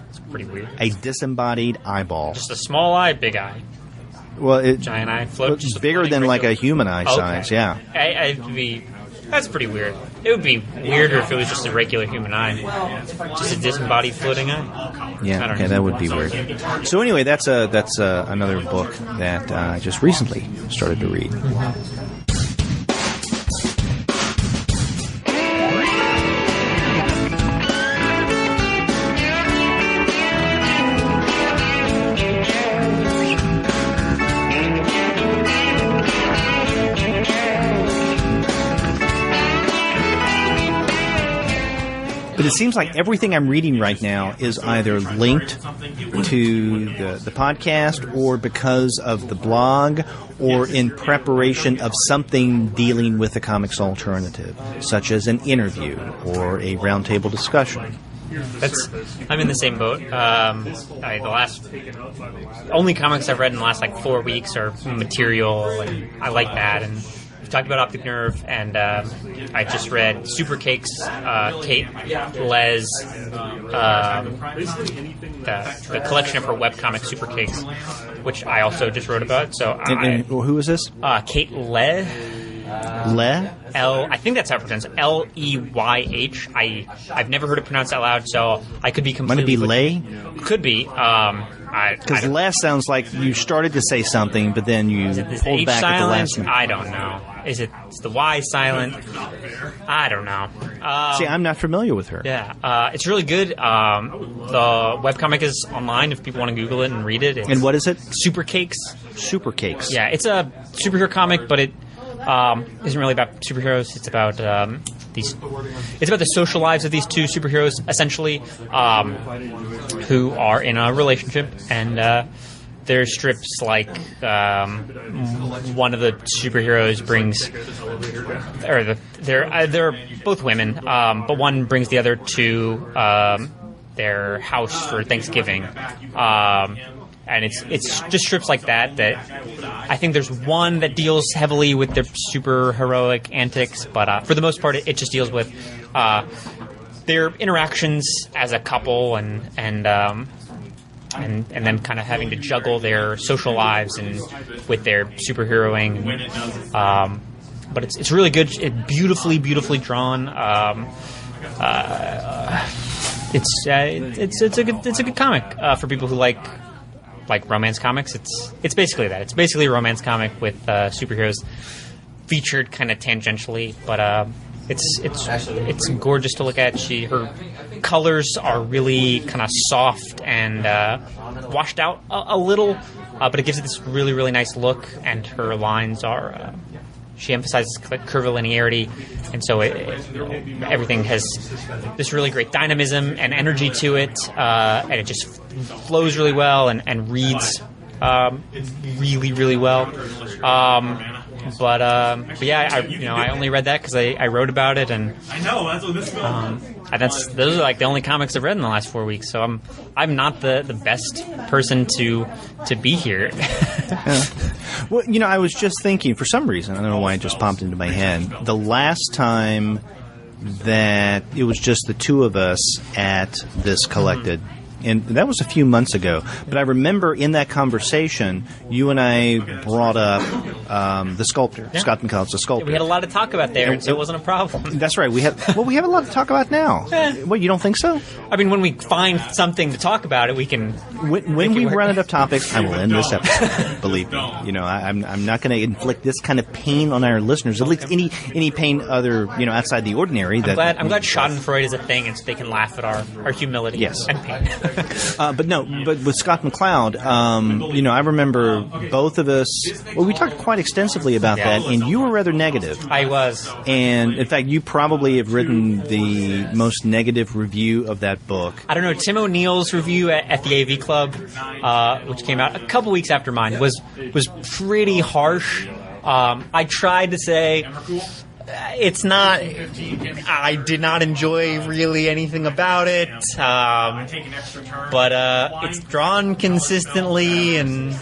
It's pretty weird. A disembodied eyeball. Just a small eye, big eye. Well, giant eye float. It's bigger than like a human eye size. Yeah. That's pretty weird. It would be weirder if it was just a regular human eye, just a disembodied floating eye. Yeah, that would be weird. So anyway, that's another book that I just recently started to read. Mm-hmm. But it seems like everything I'm reading right now is either linked to the podcast or because of the blog or in preparation of something dealing with the comics alternative, such as an interview or a roundtable discussion. I'm in the same boat. The only comics I've read in the last 4 weeks are Material, and I like that. And we talked about Optic Nerve, and I just read Super Cakes, Kate Les, the collection of her webcomic Super Cakes, which I also just wrote about. So, and who is this? Kate Le. I think that's how it's pronounced. Leyh. I've never heard it pronounced out loud, so I could be completely. Might it be Lay? Could be. Because last sounds like you started to say something, but then you pulled back at the last minute. I don't know. Is the Y silent? I don't know. See, I'm not familiar with her. Yeah, it's really good. The webcomic is online if people want to Google it and read it. And what is it? Super Cakes. Super Cakes. Yeah, it's a superhero comic, but it isn't really about superheroes. It's about It's about the social lives of these two superheroes, essentially, who are in a relationship, and there's strips like one of the superheroes brings, or they're both women, but one brings the other to their house for Thanksgiving. And it's just strips like that I think there's one that deals heavily with their super heroic antics, but for the most part, it just deals with their interactions as a couple and then kind of having to juggle their social lives and with their superheroing. But it's really good. It's beautifully drawn. It's a good comic for people who like romance comics. It's basically that. It's basically a romance comic with superheroes featured kind of tangentially, but it's gorgeous to look at. Her colors are really kind of soft and washed out a little, but it gives it this really nice look. And her lines are. She emphasizes curvilinearity, and so everything has this really great dynamism and energy to it, and it just flows really well and reads really well. But yeah, I only read that because I wrote about it, and I know that's what this and those are like the only comics I've read in the last 4 weeks. So I'm not the best person to be here. Yeah. Well, I was just thinking, for some reason, I don't know why it just popped into my head, the last time that it was just the two of us at this collected, and that was a few months ago, but I remember in that conversation, you and I brought up the sculptor, Scott McCloud's the sculptor. We had a lot to talk about there, and so it wasn't a problem. That's right. We have a lot to talk about now. What, you don't think so? I mean, when we find something to talk about it, we can... When we run out of topics, I will end this episode. Believe me. I'm not going to inflict this kind of pain on our listeners, at least any pain other, outside the ordinary. I'm glad Schadenfreude is a thing, and so they can laugh at our humility and pain. But with Scott McCloud, I remember both of us. Well, we talked quite extensively about that, and you were rather negative. I was, and in fact, you probably have written the most negative review of that book. I don't know. Tim O'Neill's review at the AV Club, which came out a couple weeks after mine, was pretty harsh. I tried to say. It's not. I did not enjoy really anything about it, but it's drawn consistently and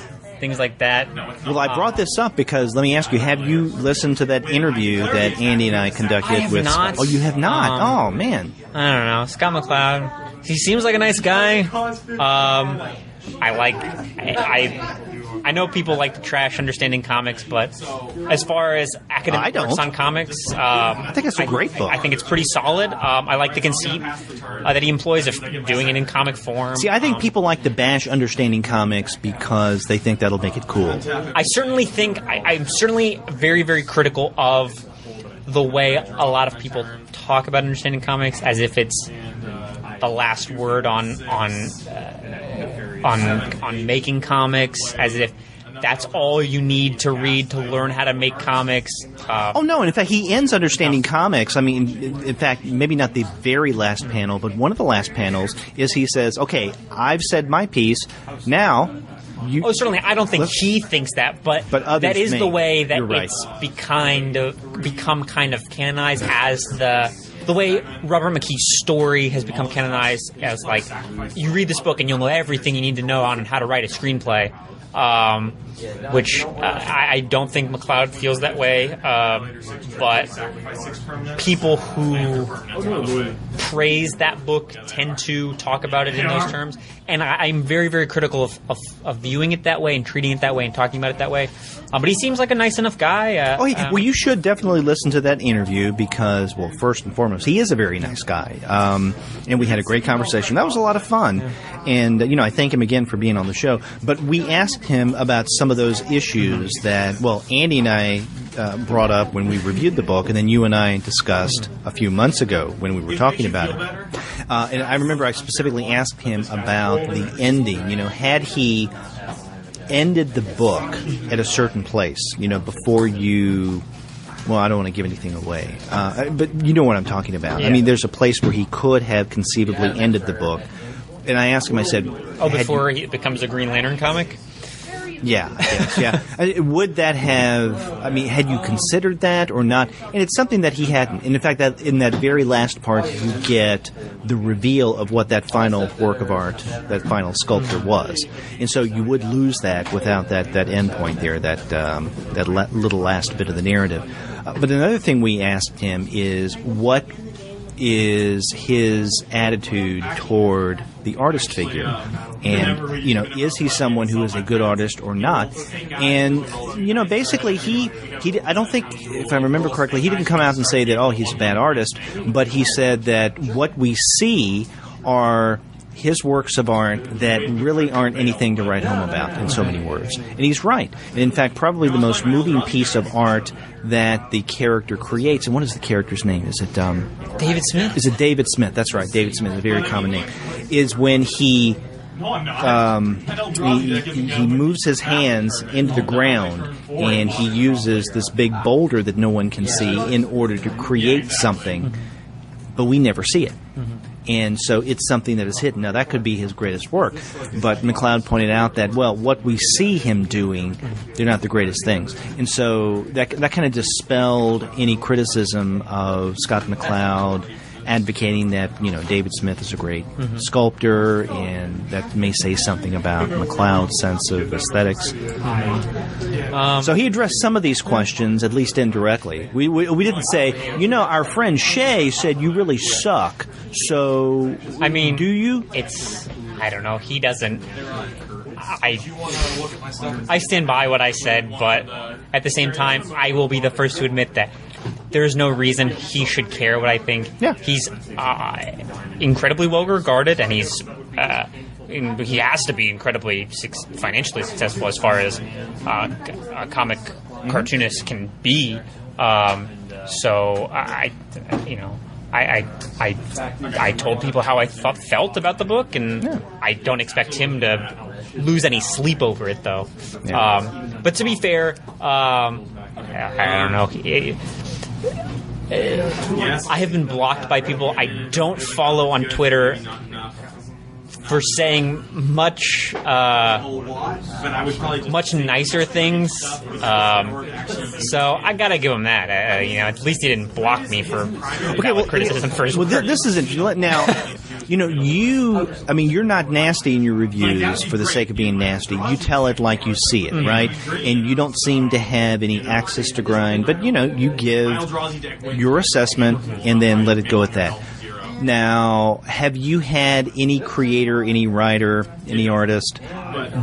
things like that. Well, I brought this up because let me ask you: have you listened to that interview that Andy and I conducted with? Not. Oh, you have not. Oh man. I don't know. Scott McCloud. He seems like a nice guy. I know people like to trash Understanding Comics, but as far as academic works on comics, I think it's a great book. I think it's pretty solid. I like the conceit that he employs of doing it in comic form. See, I think people like to bash Understanding Comics because they think that'll make it cool. I certainly think I'm certainly very critical of the way a lot of people talk about Understanding Comics as if it's the last word on making comics, as if that's all you need to read to learn how to make comics. Oh, no, and in fact, he ends Understanding Comics. I mean, in fact, maybe not the very last panel, but one of the last panels is he says, okay, I've said my piece, now... certainly. I don't think he thinks that, but that is the way that it's become kind of canonized as the way Robert McKee's story has become canonized as, like, you read this book and you'll know everything you need to know on how to write a screenplay, which I don't think McCloud feels that way, but people who praise that book tend to talk about it in those terms, and I'm very critical of viewing it that way and treating it that way and talking about it that way. But he seems like a nice enough guy. Well, you should definitely listen to that interview because, well, first and foremost, he is a very nice guy. And we had a great conversation. That was a lot of fun. And, I thank him again for being on the show. But we asked asked him about some of those issues that, well, Andy and I brought up when we reviewed the book, and then you and I discussed a few months ago when we were talking about it. And I remember I specifically asked him about the ending. You know, had he ended the book at a certain place, you know, before you... Well, I don't want to give anything away, but you know what I'm talking about. Yeah. I mean, there's a place where he could have conceivably ended the book. And I asked him, I said... Oh, before it becomes a Green Lantern comic? Yeah, yeah. Would that have... I mean, had you considered that or not? And it's something that he hadn't. And in fact, that in that very last part, you get the reveal of what that final work of art, that final sculpture was. And so you would lose that without that end point there, that little last bit of the narrative. But another thing we asked him is, what is his attitude toward the artist figure? And, you know, is he someone who is a good artist or not? And, you know, basically he I don't think, if I remember correctly, he didn't come out and say that, oh, he's a bad artist, but he said that what we see are his works of art that really aren't anything to write home about, in so many words. And he's right. And in fact, probably the most moving piece of art that the character creates, and what is the character's name? Is it David Smith? Is it David Smith? That's right, David Smith, a very common name. Is when he moves his hands into the ground and he uses this big boulder that no one can see in order to create something, but we never see it. And so it's something that is hidden. Now, that could be his greatest work. But McCloud pointed out that, well, what we see him doing, they're not the greatest things. And so that kind of dispelled any criticism of Scott McCloud advocating that, you know, David Smith is a great sculptor, and that may say something about McCloud's sense of aesthetics. So he addressed some of these questions, at least indirectly. We didn't say, you know, our friend Shay said you really suck, so... I mean... Do you? It's... I don't know. He doesn't... I stand by what I said, but at the same time, I will be the first to admit that there's no reason he should care what I think. Yeah. He's incredibly well regarded, and he has to be incredibly financially successful as far as a comic cartoonist can be. So I told people how I felt about the book, and I don't expect him to lose any sleep over it, though. Yeah. But to be fair, I don't know. I have been blocked by people I don't follow on Twitter for saying much nicer things. So I gotta give him that. At least he didn't block me for criticism for his work. This is interesting. Now, you're not nasty in your reviews for the sake of being nasty. You tell it like you see it, right? And you don't seem to have any axis to grind, but, you give your assessment and then let it go at that. Now, have you had any creator, any writer, any artist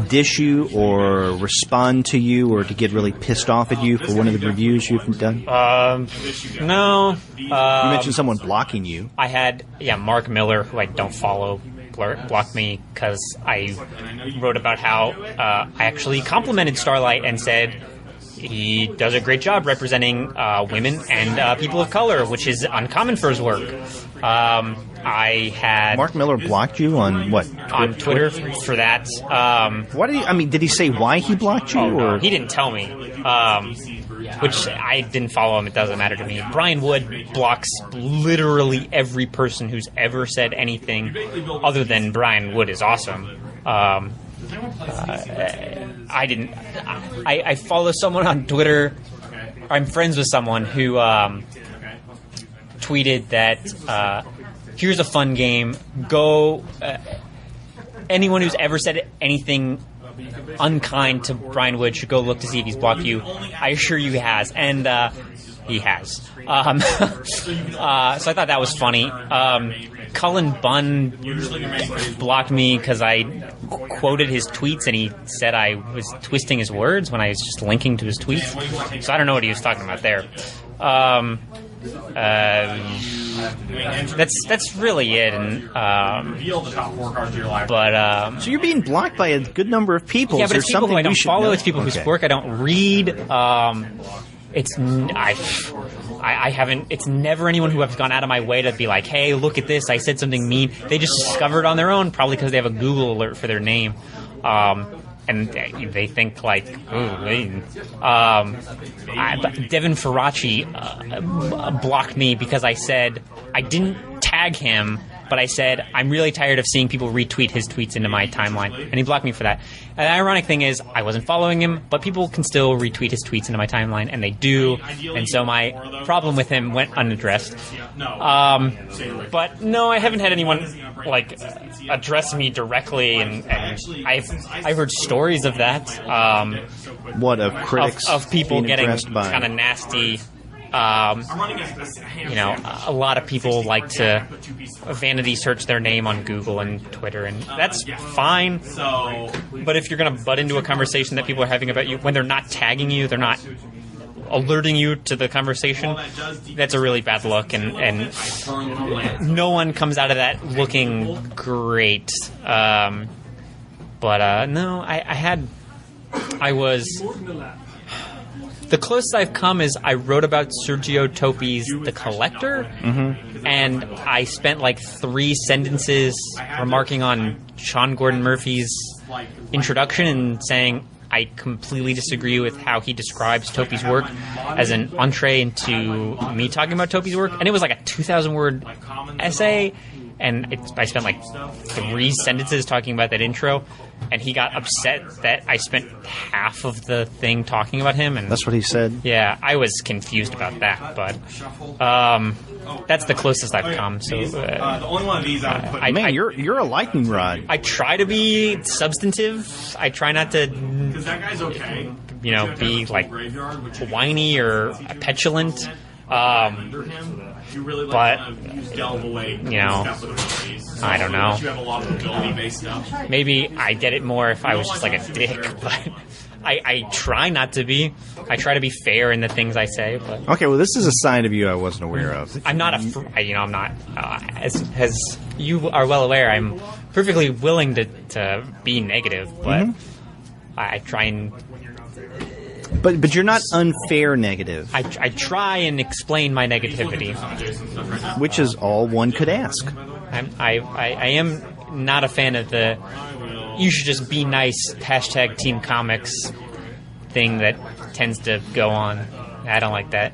dish you or respond to you or to get really pissed off at you for one of the reviews you've done? No. You mentioned someone blocking you. I had, Mark Miller, who I don't follow, blocked me because I wrote about how I actually complimented Starlight and said he does a great job representing women and people of color, which is uncommon for his work. I had Mark Miller blocked you on what? On Twitter for that. What did he say why he blocked you? No, he didn't tell me. Which I didn't follow him. It doesn't matter to me. Brian Wood blocks literally every person who's ever said anything other than Brian Wood is awesome. I didn't. I follow someone on Twitter. I'm friends with someone who tweeted that here's a fun game. Go. Anyone who's ever said anything unkind to Brian Wood should go look to see if he's blocked you. I assure you he has, and he has. So I thought that was funny. Cullen Bunn blocked me because I quoted his tweets and he said I was twisting his words when I was just linking to his tweets. So I don't know what he was talking about there. That's really it. And Reveal the top 4 cards of your library. but So you're being blocked by a good number of people. yeah, Is but there it's people something who I we don't should follow. know? It's people whose Okay. work I don't read. I haven't. It's never anyone who I've gone out of my way to be like, hey, look at this. I said something mean. They just discovered on their own, probably because they have a Google alert for their name. And they think like, Devin Faraci blocked me because I said I didn't tag him, but I said I'm really tired of seeing people retweet his tweets into my timeline, and he blocked me for that. And the ironic thing is, I wasn't following him, but people can still retweet his tweets into my timeline, and they do. And so my problem with him went unaddressed. But no, I haven't had anyone like address me directly, and I've heard stories of that. What of critics of people being getting impressed by kind of nasty. A lot of people like to vanity search their name on Google and Twitter, and that's fine. But if you're going to butt into a conversation that people are having about you, when they're not tagging you, they're not alerting you to the conversation, that's a really bad look, and no one comes out of that looking great. No, I was... The closest I've come is I wrote about Sergio Topi's The Collector, and I spent like 3 sentences remarking on Sean Gordon Murphy's introduction and saying I completely disagree with how he describes Topi's work as an entree into me talking about Topi's work. And it was like a 2,000-word essay, and I spent like 3 sentences talking about that intro. And he got upset that I spent half of the thing talking about him. And That's what he said? yeah, I was confused about that. But that's the closest I've come. So the only one of these I would put. Man, you're a lightning rod. I try to be substantive. I try not to, Because that guy's okay. be like whiny or petulant. But I don't know. You have a lot of ability-based stuff. Maybe I get it more if I was just like a dick, but I try not to be. I try to be fair in the things I say, but Okay, well, this is a side of you I wasn't aware of. I'm not I'm not, as you are well aware, I'm perfectly willing to be negative, but I try and... But you're not unfair negative, I try and explain my negativity. which is all one could ask. I am not a fan of the "you should just be nice" hashtag Team Comics thing that tends to go on. I don't like that.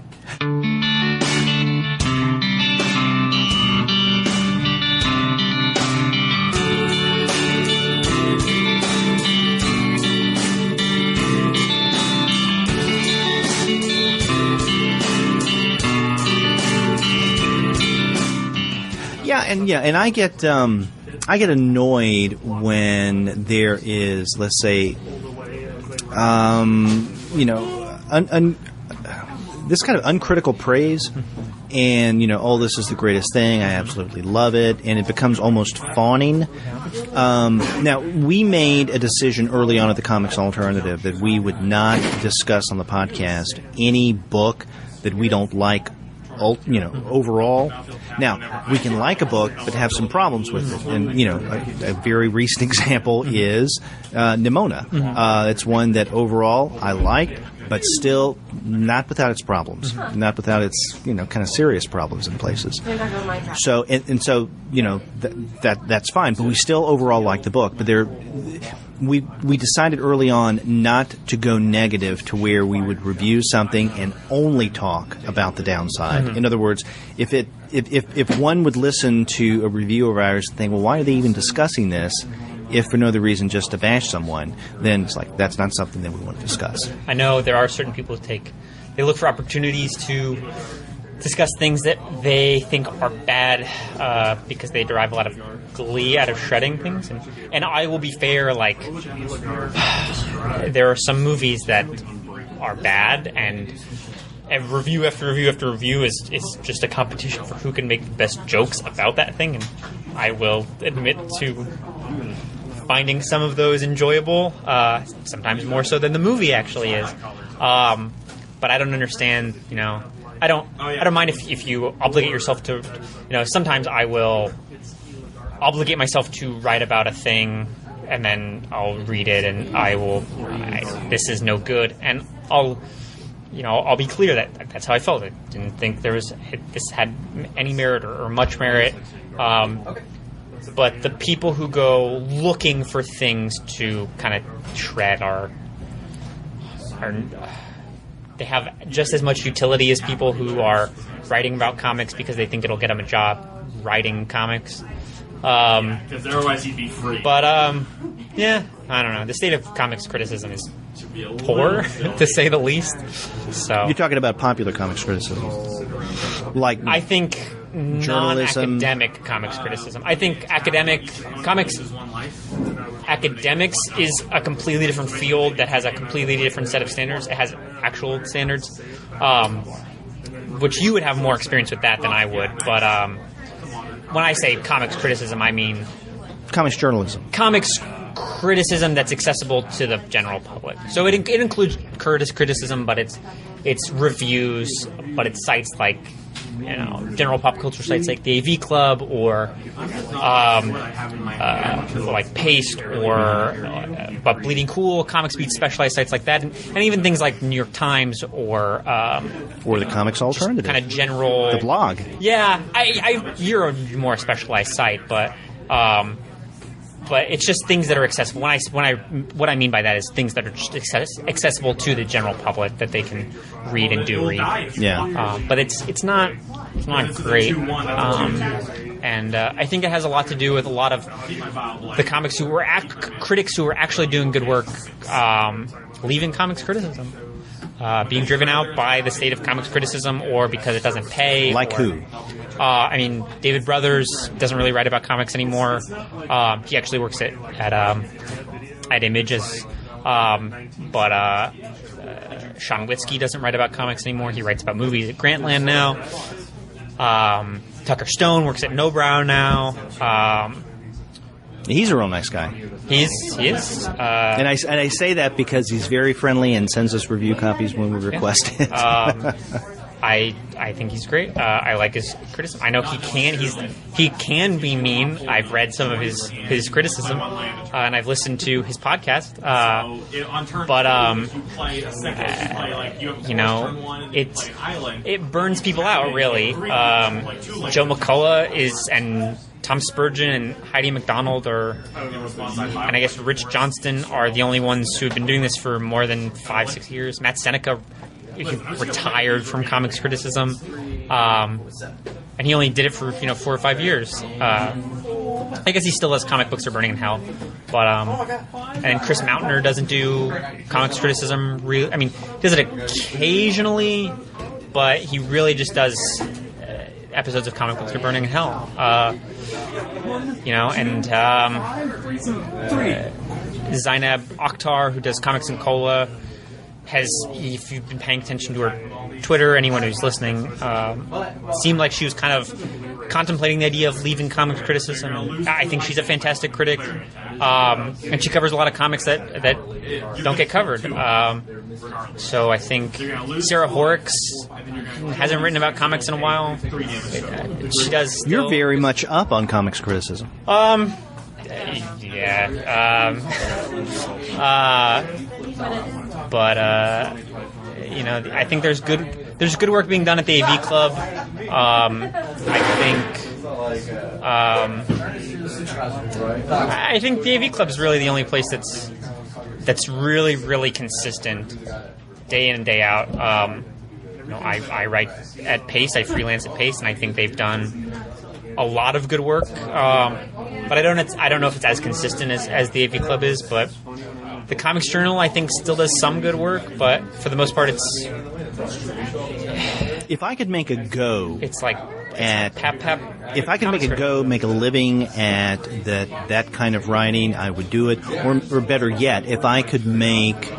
And I get annoyed when there is, let's say, this kind of uncritical praise, and this is the greatest thing. I absolutely love it, and it becomes almost fawning. Now, we made a decision early on at the Comics Alternative that we would not discuss on the podcast any book that we don't like, overall. Now, we can like a book, but have some problems with it. And, a very recent example is Nimona. It's one that overall I liked, but still not without its problems. Not without its, kind of serious problems in places. So, so, that's fine. But we still overall like the book. But we decided early on not to go negative to where we would review something and only talk about the downside. In other words, if one would listen to a review of ours and think, well, why are they even discussing this? If for no other reason just to bash someone, then it's like that's not something that we want to discuss. I know there are certain people who they look for opportunities to discuss things that they think are bad because they derive a lot of glee out of shredding things. And I will be fair, like, there are some movies that are bad, and review after review after review is just a competition for who can make the best jokes about that thing. And I will admit to finding some of those enjoyable, sometimes more so than the movie actually is. But I don't understand, I don't mind if you obligate yourself to, sometimes I will obligate myself to write about a thing, and then I'll read it, and this is no good, and I'll be clear that that's how I felt. I didn't think this had any merit or much merit. But the people who go looking for things to kind of tread they have just as much utility as people who are writing about comics because they think it'll get them a job writing comics. Because otherwise he'd be free. But yeah, I don't know. The state of comics criticism is poor, to say the least. So you're talking about popular comics criticism, like I think non-academic comics criticism. I think academics is a completely different field that has a completely different set of standards. It has actual standards, which you would have more experience with that than I would. But when I say comics criticism, I mean comics journalism. Comics criticism that's accessible to the general public. So it includes criticism, but it's reviews, but it's sites like general pop culture sites like the AV Club or like Paste or but Bleeding Cool, Comics Beat specialized sites like that, and even things like New York Times or the Comics Alternative, kind of general the blog. Yeah, you're a more specialized site, but it's just things that are accessible. What I mean by that is things that are just accessible to the general public that they can read and do read. Yeah. But it's not great. And I think it has a lot to do with a lot of the comics critics who were actually doing good work leaving comics criticism, being driven out by the state of comics criticism or because it doesn't pay. Like who? I mean, David Brothers doesn't really write about comics anymore. He actually works at Images. But Sean Witzke doesn't write about comics anymore. He writes about movies at Grantland now. Tucker Stone works at No Brow now. He's a real nice guy. He is. And I say that because he's very friendly and sends us review copies when we request it. I think he's great. I like his criticism. I know he can be mean. I've read some of his criticism, and I've listened to his podcast. It burns people out really. Joe McCullough and Tom Spurgeon and Heidi MacDonald and I guess Rich Johnston are the only ones who have been doing this for more than 5-6 years. Matt Seneca retired from comics criticism, and he only did it for 4 or 5 years. I guess he still does Comic Books Are Burning in Hell, but and then Chris Mountner doesn't do comics criticism. He does it occasionally, but he really just does episodes of Comic Books Are Burning in Hell. And Zainab Akhtar, who does Comics and Cola, if you've been paying attention to her Twitter, anyone who's listening, seemed like she was kind of contemplating the idea of leaving comics criticism. I think she's a fantastic critic, and she covers a lot of comics that don't get covered. So I think Sarah Horrocks hasn't written about comics in a while. She does. Still. You're very much up on comics criticism. But I think there's good work being done at the AV Club. I think the AV Club is really the only place that's really, really consistent, day in and day out. I write at Pace, I freelance at Pace, and I think they've done a lot of good work. But I don't know if it's as consistent as the AV Club is, but the Comics Journal, I think, still does some good work, but for the most part, it's... If I could make a go... It's like... If I could make a living at that kind of writing, I would do it. Or better yet, if I could make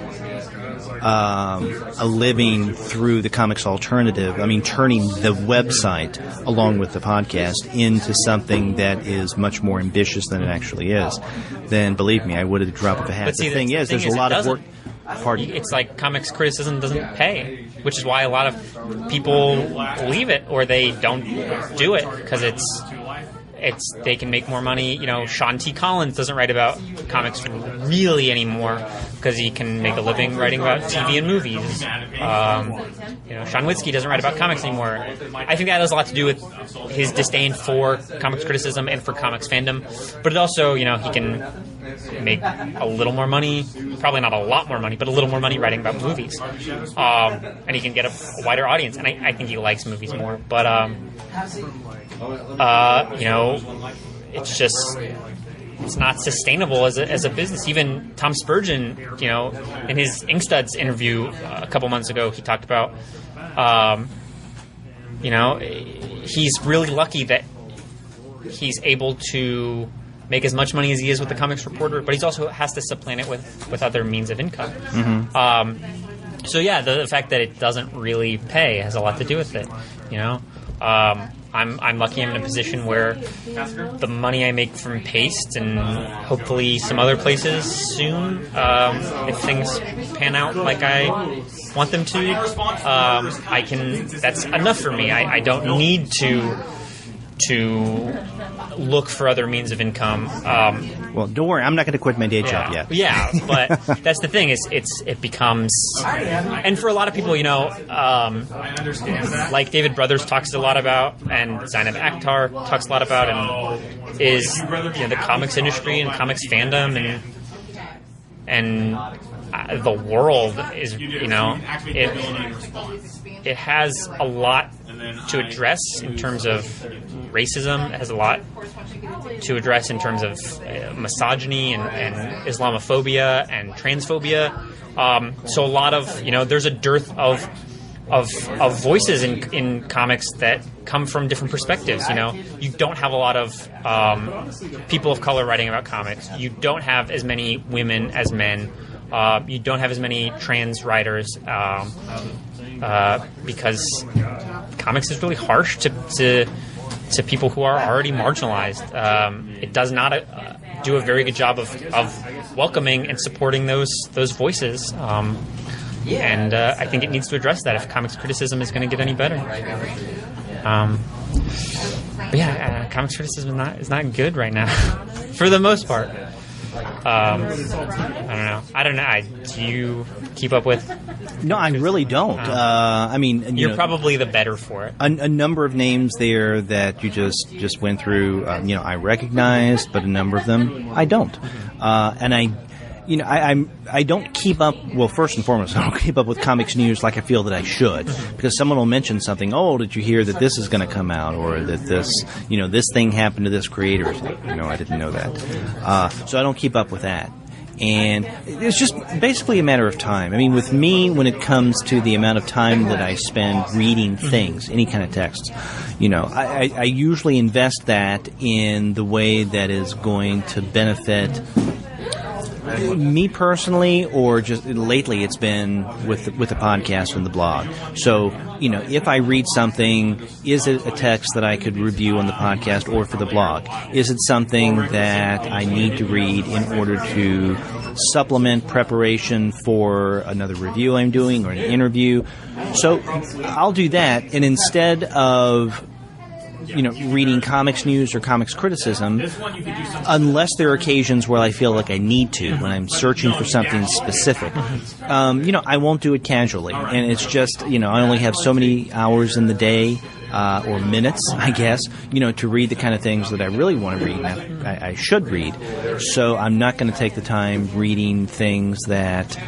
a living through the Comics Alternative, turning the website along with the podcast into something that is much more ambitious than it actually is, then believe me, I would at the drop of a hat. The thing is, there's a lot of work. Pardon? It's like comics criticism doesn't pay, which is why a lot of people leave it or they don't do it because they can make more money. You know, Sean T. Collins doesn't write about comics really anymore because he can make a living writing about TV and movies. You know, Sean Witzke doesn't write about comics anymore. I think that has a lot to do with his disdain for comics criticism and for comics fandom. But it also, you know, he can make a little more money, probably not a lot more money, but a little more money writing about movies. And he can get a wider audience. And I think he likes movies more. But, you know, it's not sustainable as a business. Even Tom Spurgeon, you know, in his Inkstuds interview a couple months ago, he talked about, you know, he's really lucky that he's able to make as much money as he is with the Comics Reporter, but he also has to supplant it with other means of income. Mm-hmm. So yeah, the fact that it doesn't really pay has a lot to do with it, you know. I'm lucky I'm in a position where the money I make from Paste and hopefully some other places soon, if things pan out like I want them to, that's enough for me. I don't need to look for other means of income. Well, don't worry, I'm not going to quit my day job yet. Yeah, but that's the thing, it becomes, and for a lot of people, you know, like David Brothers talks a lot about, and Zainab Akhtar talks a lot about, and is, you know, the comics industry and comics fandom and the world is, you know, it has a lot to address in terms of racism. It has a lot to address in terms of misogyny and Islamophobia and transphobia. So a lot of, you know, there's a dearth of voices in comics that come from different perspectives. You know, you don't have a lot of people of color writing about comics. You don't have as many women as men. You don't have as many trans writers because comics is really harsh to people who are already marginalized. It does not do a very good job of welcoming and supporting those voices. And I think it needs to address that if comics criticism is going to get any better. But yeah, comics criticism is not good right now, for the most part. I don't know. Do you keep up with? No, I really don't. I mean, you're probably the better for it. A number of names there that you just went through, you know, I recognized, but a number of them I don't. And I don't keep up. Well, first and foremost, I don't keep up with comics news like I feel that I should, because someone will mention something. Oh, did you hear that this is going to come out, or that this thing happened to this creator? No, I didn't know that. So I don't keep up with that. And it's just basically a matter of time. I mean, with me, when it comes to the amount of time that I spend reading things, any kind of text, you know, I usually invest that in the way that is going to benefit me personally, or just lately it's been with the podcast and the blog. So, you know, if I read something, is it a text that I could review on the podcast or for the blog? Is it something that I need to read in order to supplement preparation for another review I'm doing or an interview? So I'll do that, and instead of, you know, reading comics news or comics criticism, unless there are occasions where I feel like I need to, when I'm searching for something specific, you know, I won't do it casually. And it's just, you know, I only have so many hours in the day, or minutes, I guess, you know, to read the kind of things that I really want to read and I should read. So I'm not going to take the time reading things that,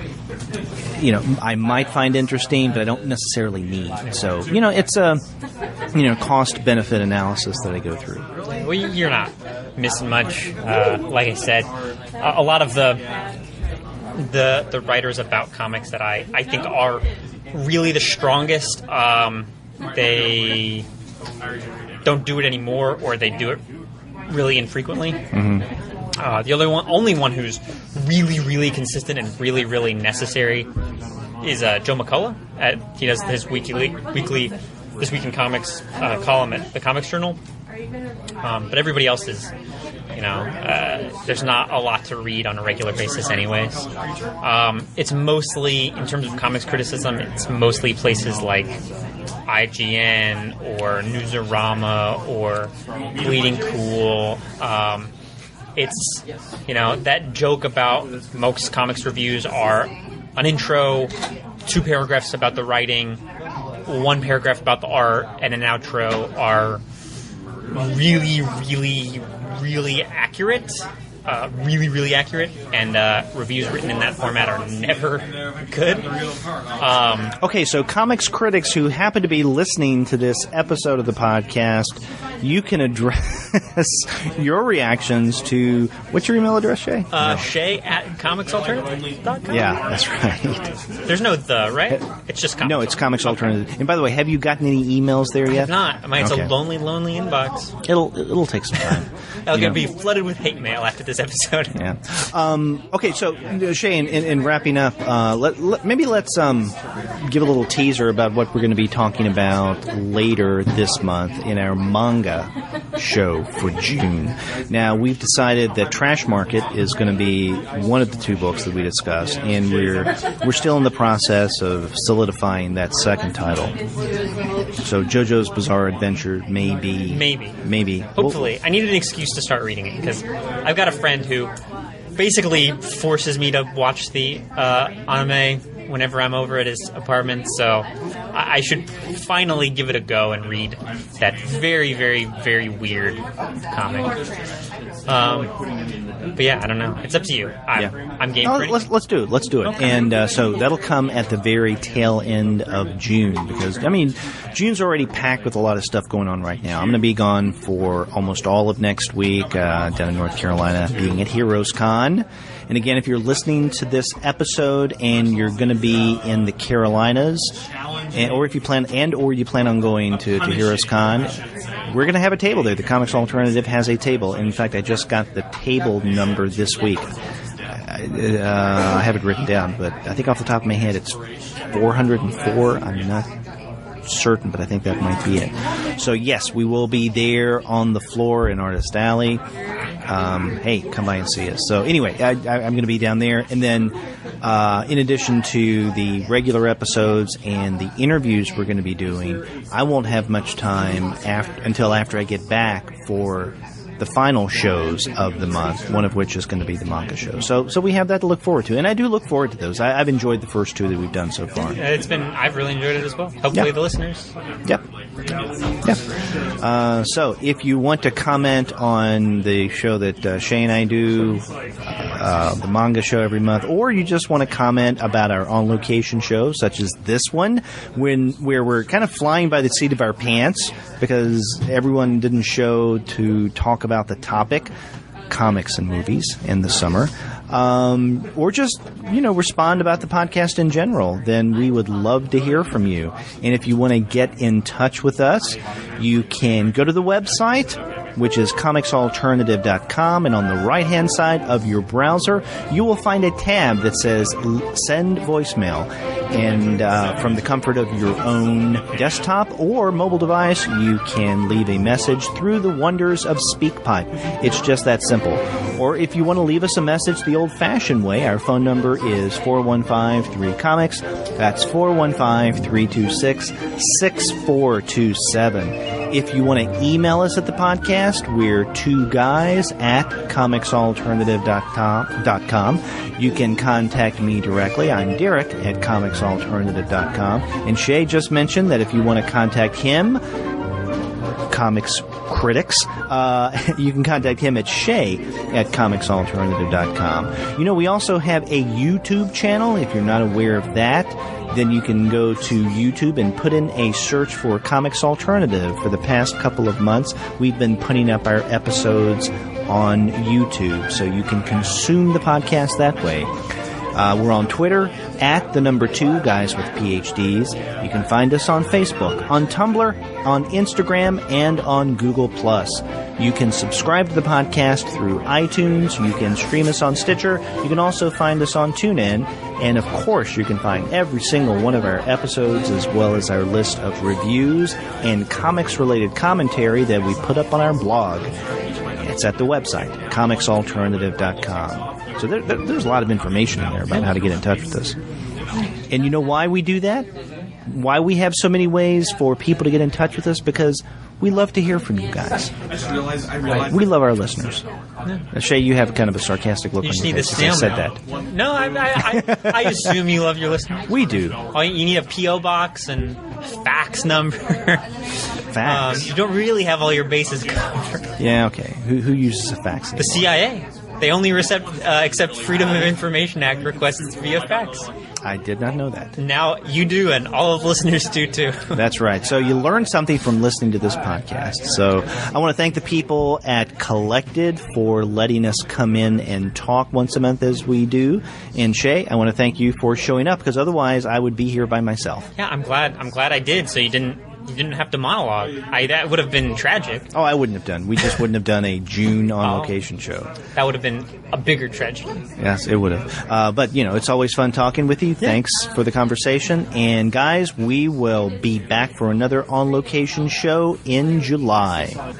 you know, I might find interesting, but I don't necessarily need. So, you know, it's a, you know, cost-benefit analysis that I go through. Well, you're not missing much. Like I said, a lot of the writers about comics that I think are really the strongest, they don't do it anymore, or they do it really infrequently. Mm-hmm. The only one who's really, really consistent and really, really necessary is Joe McCullough. He does his weekly This Week in Comics column at the Comics Journal. But everybody else is There's not a lot to read on a regular basis anyways. It's mostly, in terms of comics criticism, it's mostly places like IGN or Newsarama or Bleeding Cool. It's, that joke about most comics reviews are an intro, 2 paragraphs about the writing, 1 paragraph about the art, and an outro are really, really, really accurate. Really, really accurate, and reviews written in that format are never good. Okay, so comics critics who happen to be listening to this episode of the podcast, you can address your reactions to, what's your email address, Shay? Shay at comicsalternative.com? Yeah, that's right. There's no the, right? It's just comics. No, it's Comics Alternative. And by the way, have you gotten any emails there yet? I have not. It's a lonely, lonely inbox. It'll take some time. It'll going to be flooded with hate mail after this episode. Yeah. Okay, so Shay, in wrapping up, maybe let's give a little teaser about what we're going to be talking about later this month in our manga show for June. Now, we've decided that Trash Market is going to be one of the 2 books that we discuss, and we're still in the process of solidifying that second title. So JoJo's Bizarre Adventure maybe. Hopefully. I need an excuse to start reading it, because I've got a friend who basically forces me to watch the anime whenever I'm over at his apartment, so I should finally give it a go and read that very, very, very weird comic. But yeah, I don't know. It's up to you. I'm game for it. Let's do it. Okay. And so that'll come at the very tail end of June, because, June's already packed with a lot of stuff going on right now. I'm going to be gone for almost all of next week down in North Carolina, being at Heroes Con. And again, if you're listening to this episode and you're going to be in the Carolinas, or you plan on going to Heroes Con, we're going to have a table there. The Comics Alternative has a table. In fact, I just got the table number this week. I have it written down, but I think off the top of my head it's 404. I'm not certain, but I think that might be it. So yes, we will be there on the floor in Artist Alley. Hey, come by and see us. So anyway, I'm going to be down there. And then in addition to the regular episodes and the interviews we're going to be doing, I won't have much time until after I get back for the final shows of the month, one of which is going to be the manga show. So we have that to look forward to, and I do look forward to those. I've enjoyed the first 2 that we've done so far. I've really enjoyed it as well. Hopefully the listeners. Yep. So if you want to comment on the show that Shay and I do, the manga show every month, or you just want to comment about our on-location shows, such as this one, where we're kind of flying by the seat of our pants because everyone didn't show to talk about the topic, comics and movies, in the summer, or just, respond about the podcast in general, then we would love to hear from you. And if you want to get in touch with us, you can go to the website, which is comicsalternative.com, and on the right-hand side of your browser, you will find a tab that says Send Voicemail. And from the comfort of your own desktop or mobile device, you can leave a message through the wonders of SpeakPipe. It's just that simple. Or if you want to leave us a message the old-fashioned way, our phone number is 415-3-COMICS. That's 415-326-6427. If you want to email us at the podcast, we're 2guys at comicsalternative.com. You can contact me directly. I'm Derek at comicsalternative.com. And Shay just mentioned that if you want to contact him, comics critics, you can contact him at Shay at comicsalternative.com. We also have a YouTube channel. If you're not aware of that, then you can go to YouTube and put in a search for Comics Alternative. For the past couple of months, we've been putting up our episodes on YouTube, so you can consume the podcast that way. We're on Twitter at the number 2 guys with PhDs. You can find us on Facebook, on Tumblr, on Instagram, and on Google+. You can subscribe to the podcast through iTunes. You can stream us on Stitcher. You can also find us on TuneIn. And, of course, you can find every single one of our episodes, as well as our list of reviews and comics-related commentary that we put up on our blog It's at the website, comicsalternative.com. So there's a lot of information in there about how to get in touch with us. And you know why we do that? Why we have so many ways for people to get in touch with us? Because we love to hear from you guys. We love our listeners. Shay, you have kind of a sarcastic look on your face because I said that. No, I assume you love your listeners. We do. Oh, you need a P.O. box and fax number. Fax. You don't really have all your bases covered. Yeah, okay. Who uses a fax anymore? The CIA. They only accept Freedom of Information Act requests via fax. I did not know that. Now you do, and all of listeners do too. That's right. So you learned something from listening to this podcast. So I want to thank the people at Collected for letting us come in and talk once a month as we do. And Shay, I want to thank you for showing up, because otherwise I would be here by myself. Yeah, I'm glad I did. So you didn't have to monologue. That would have been tragic. Oh, I wouldn't have done. We just wouldn't have done a June on location show. That would have been a bigger tragedy. Yes, it would have. But, it's always fun talking with you. Yeah. Thanks for the conversation. And, guys, we will be back for another on location show in July.